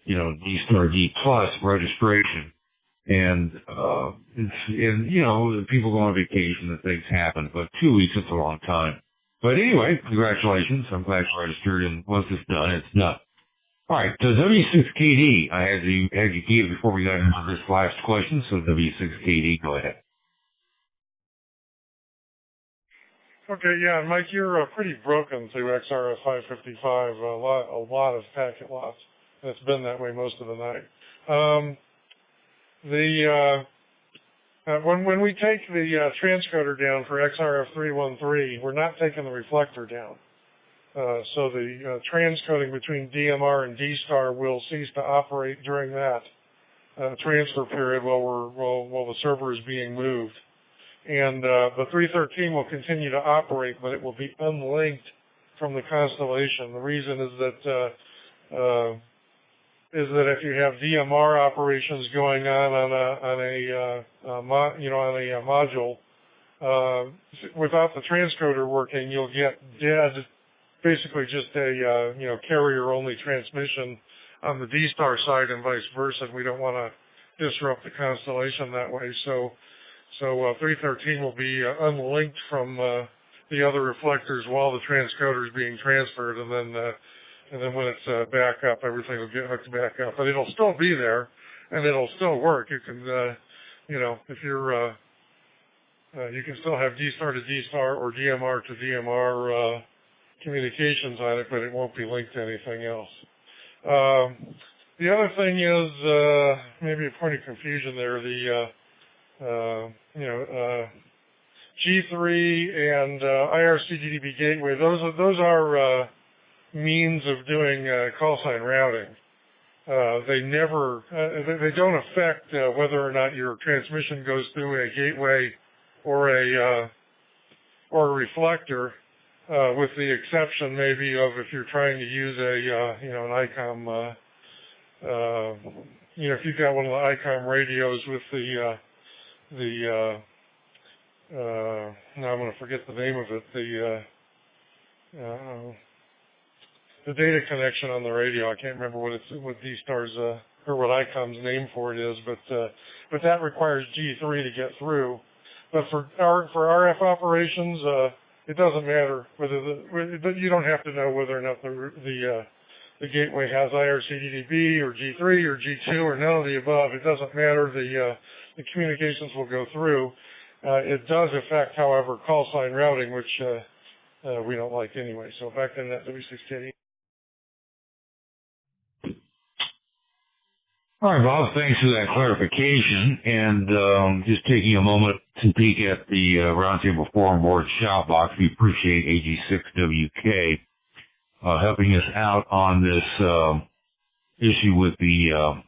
[SPEAKER 1] D-Star D plus registration. And people go on vacation and things happen, but 2 weeks is a long time. But anyway, congratulations. I'm glad you registered, and once it's done, it's done. All right, so W6KD, I had you give before we got into this last question, so W6KD, go ahead.
[SPEAKER 8] Okay, yeah, Mike, you're pretty broken through XRF 555, a lot of packet loss. It's been that way most of the night. When we take the transcoder down for XRF 313, we're not taking the reflector down. So the transcoding between DMR and D-Star will cease to operate during that transfer period while the server is being moved. And the 313 will continue to operate, but it will be unlinked from the constellation. The reason is that if you have DMR operations going on a module without the transcoder working, you'll get dead. Basically just a carrier-only transmission on the D-Star side and vice versa. We don't want to disrupt the constellation that way. So 313 will be unlinked from the other reflectors while the transcoder is being transferred, and then when it's back up, everything will get hooked back up. But it'll still be there, and it'll still work. You can, if you're, you can still have D-Star to D-Star or DMR to DMR communications on it, but it won't be linked to anything else. The other thing is maybe a point of confusion there. G3 and IRC-DDB gateway. Those are means of doing call sign routing. They don't affect whether or not your transmission goes through a gateway or a reflector. With the exception maybe of if you're trying to use an ICOM, if you've got one of the ICOM radios with now I'm going to forget the name of it, the data connection on the radio. I can't remember what D-Star's or what ICOM's name for it is, but that requires G3 to get through. But for RF operations, it doesn't matter whether you don't have to know whether or not the gateway has IRCDDB or G3 or G2 or none of the above. It doesn't matter. The communications will go through. It does affect, however, call sign routing, which we don't like anyway. So back to that W680.
[SPEAKER 1] All right, Bob, thanks for that clarification. And just taking a moment to peek at the Roundtable Forum Board Shoutbox, we appreciate AG6WK helping us out on this issue with the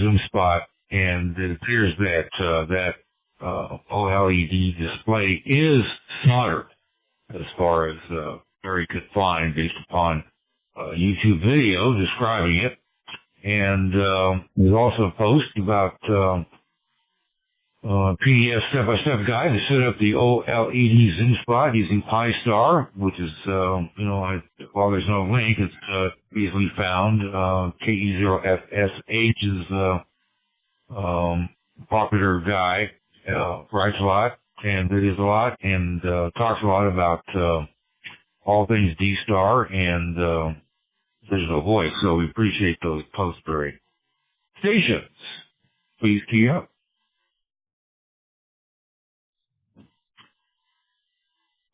[SPEAKER 1] zoom spot. And it appears that OLED display is soldered, as far as Barry could find based upon YouTube video describing it. And there's also a post about PDF step-by-step guide to set up the OLED zoom spot using Pi-Star, which is, while there's no link, it's easily found. KE0FSH is popular guy, writes a lot and videos a lot and talks a lot about all things D-Star and digital voice, so we appreciate those posts, Barry. Stations, please key up.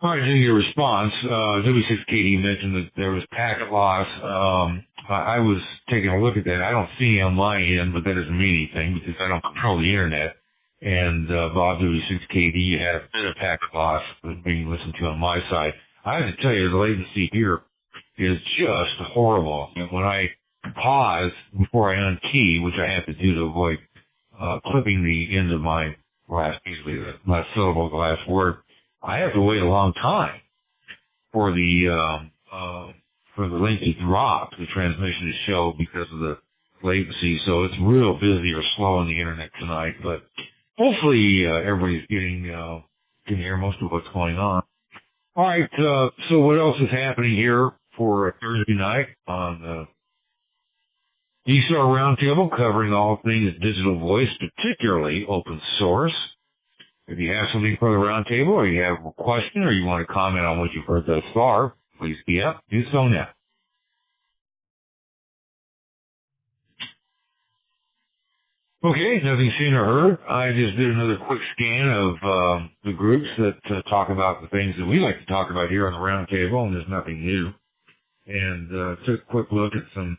[SPEAKER 1] All right, in your response, W6KD mentioned that there was packet loss. I was taking a look at that. I don't see on my end, but that doesn't mean anything because I don't control the internet. And Bob W6KD had a bit of packet loss being listened to on my side. I have to tell you, the latency here is just horrible. And when I pause before I unkey, which I have to do to avoid clipping the end of my last, usually the last syllable of the last word, I have to wait a long time for the link to drop, the transmission to show because of the latency. So it's real busy or slow on the internet tonight. But hopefully everybody's can hear most of what's going on. All right. So what else is happening here for Thursday night on the D-Star Roundtable, covering all things digital voice, particularly open source? If you have something for the roundtable, or you have a question, or you want to comment on what you've heard thus far, please do so now. Okay, nothing seen or heard. I just did another quick scan of the groups that talk about the things that we like to talk about here on the roundtable, and there's nothing new. And took a quick look at some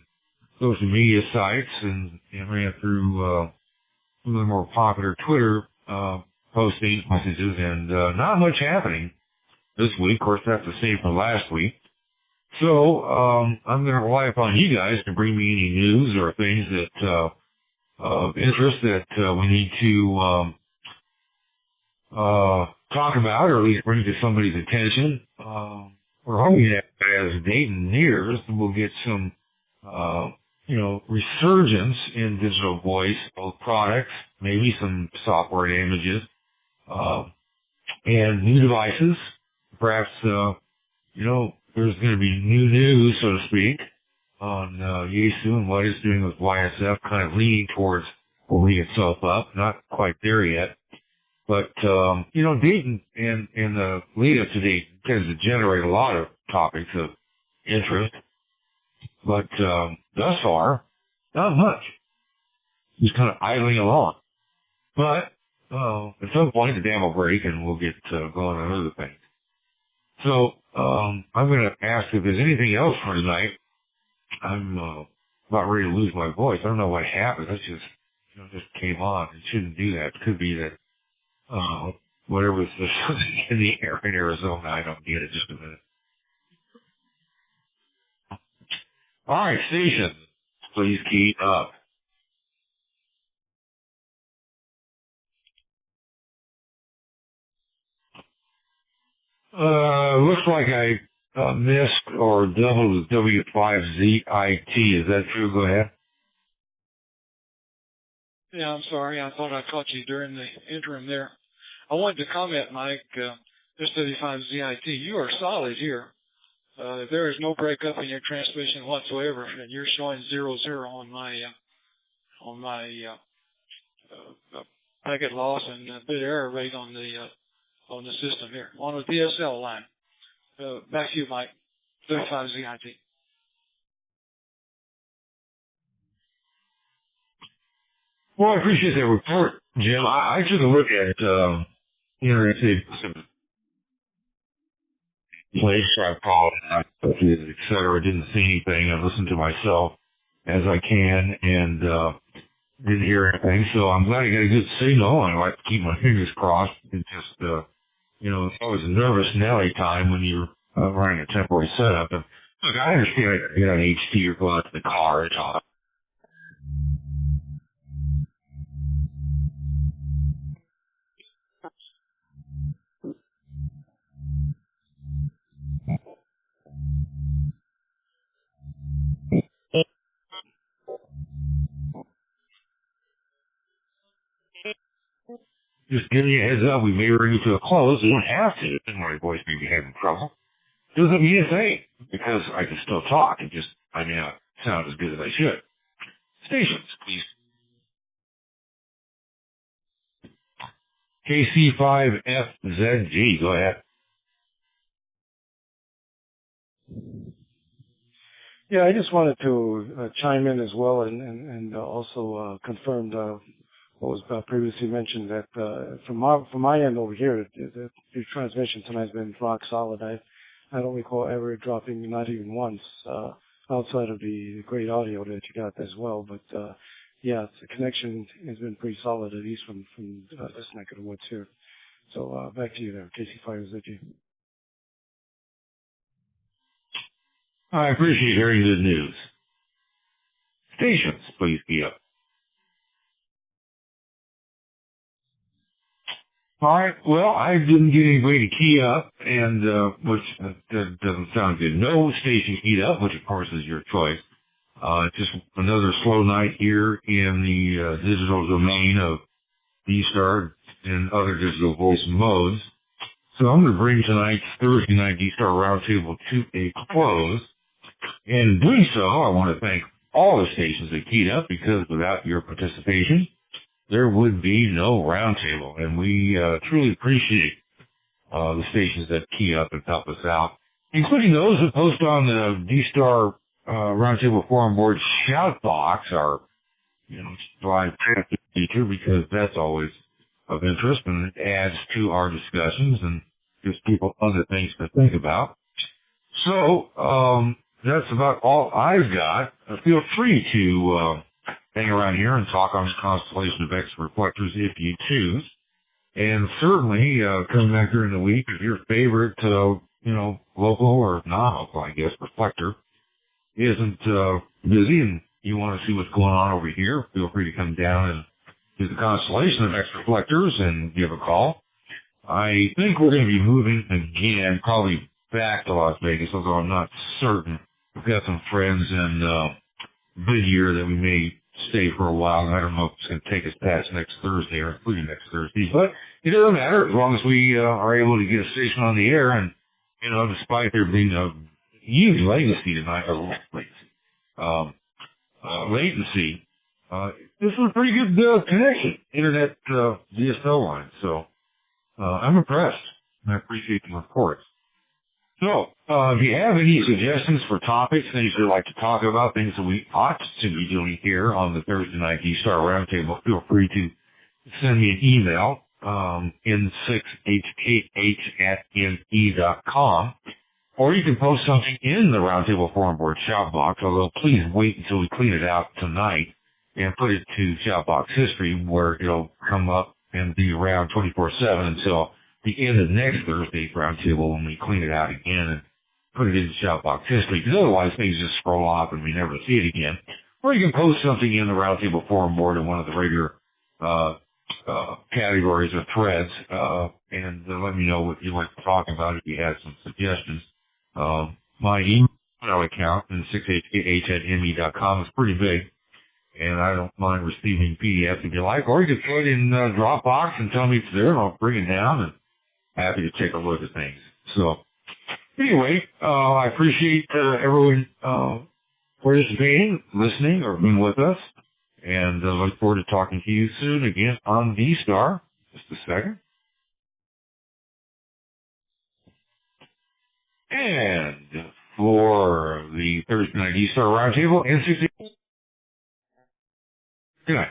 [SPEAKER 1] social media sites and ran through some of the more popular Twitter postings, messages, and not much happening this week. Of course, that's the same from last week. So I'm going to rely upon you guys to bring me any news or things that of interest that we need to talk about, or at least bring to somebody's attention. We're hoping that as Dayton nears, we'll get some resurgence in digital voice, both products, maybe some software images, and new devices. Perhaps, there's going to be new news, so to speak, on Yaesu and what it's doing with YSF, kind of leaning towards holding itself up. Not quite there yet. But, Dayton and the lead up to Dayton tends to generate a lot of topics of interest. But thus far, not much. Just kind of idling along. But at some point, the dam will break and we'll get going on other things. So I'm going to ask if there's anything else for tonight. I'm about ready to lose my voice. I don't know what happened. That's just came on. It shouldn't do that. It could be that whatever's in the air in Arizona, I don't get it. Just a minute. All right, station, please keep up. Looks like I missed or doubled the W5ZIT. Is that true? Go ahead.
[SPEAKER 7] Yeah, I'm sorry. I thought I caught you during the interim there. I wanted to comment, Mike, this W5ZIT, you are solid here. There is no breakup in your transmission whatsoever, and you're showing 0-0 on my my packet loss and bit error rate on the system here on the DSL line. Back to you, Mike. 35ZIT.
[SPEAKER 1] Well, I appreciate that report, Jim. I took a look at internet place, I call it, et cetera. Didn't see anything. I listened to myself as I can and didn't hear anything. So I'm glad I got a good signal, and I like to keep my fingers crossed. It just, it's always a nervous Nelly time when you're running a temporary setup. And look, I understand I gotta get on HT or go out to the car and talk. Just giving you a heads up, we may bring you to a close. You don't have to. My voice may be having trouble. Doesn't mean a thing, because I can still talk. It just, I may not sound as good as I should. Stations, please. KC5FZG, go ahead.
[SPEAKER 5] Yeah, I just wanted to chime in as well and also confirm what was previously mentioned, that from my end over here, your transmission tonight has been rock solid. I don't recall ever dropping, not even once, outside of the great audio that you got as well. But yeah, the connection has been pretty solid, at least from this neck of the woods here. So back to you there, KC5ZG.
[SPEAKER 1] I appreciate hearing good news. Stations, please be up. All right. Well, I didn't get anybody to key up, and which doesn't sound good. No station keyed up, which of course is your choice. Just another slow night here in the digital domain of D-Star and other digital voice modes. So I'm going to bring tonight's Thursday night D-Star Roundtable to a close. And in doing so, I want to thank all the stations that keyed up, because without your participation, there would be no roundtable. And we truly appreciate the stations that key up and help us out, including those that post on the D-Star Roundtable Forum Board Shoutbox, our live feature, because that's always of interest and it adds to our discussions and gives people other things to think about. So, that's about all I've got. Feel free to hang around here and talk on the constellation of X reflectors if you choose. And certainly, come back during the week if your favorite, local or non-local, I guess, reflector isn't busy and you want to see what's going on over here, feel free to come down and do the constellation of X reflectors and give a call. I think we're going to be moving again, probably back to Las Vegas, although I'm not certain. We've got some friends in Goodyear that we may stay for a while, and I don't know if it's going to take us past next Thursday or including next Thursday, but it doesn't matter as long as we are able to get a station on the air. And despite there being a huge latency tonight, latency, this is a pretty good connection, internet DSL line. So I'm impressed. I appreciate the reports. So, if you have any suggestions for topics, things you'd like to talk about, things that we ought to be doing here on the Thursday Night D-Star Roundtable, feel free to send me an email, n6hkh@me.com, or you can post something in the Roundtable Forum Board Shoutbox, although please wait until we clean it out tonight and put it to Shoutbox History, where it'll come up and be around 24/7 until the end of next Thursday's roundtable when we clean it out again and put it into Shoutbox History, because otherwise things just scroll off and we never see it again. Or you can post something in the Roundtable Forum Board in one of the regular categories or threads, and let me know what you'd like to talk about if you have some suggestions. My email account, n6hkh@me.com, is pretty big, and I don't mind receiving PDFs if you like, or you can put it in Dropbox and tell me it's there, and I'll bring it down, and happy to take a look at things. So, anyway, I appreciate everyone participating, listening, or being with us. And look forward to talking to you soon again on D-Star. Just a second. And for the Thursday Night D-Star Roundtable, NCC. Good night.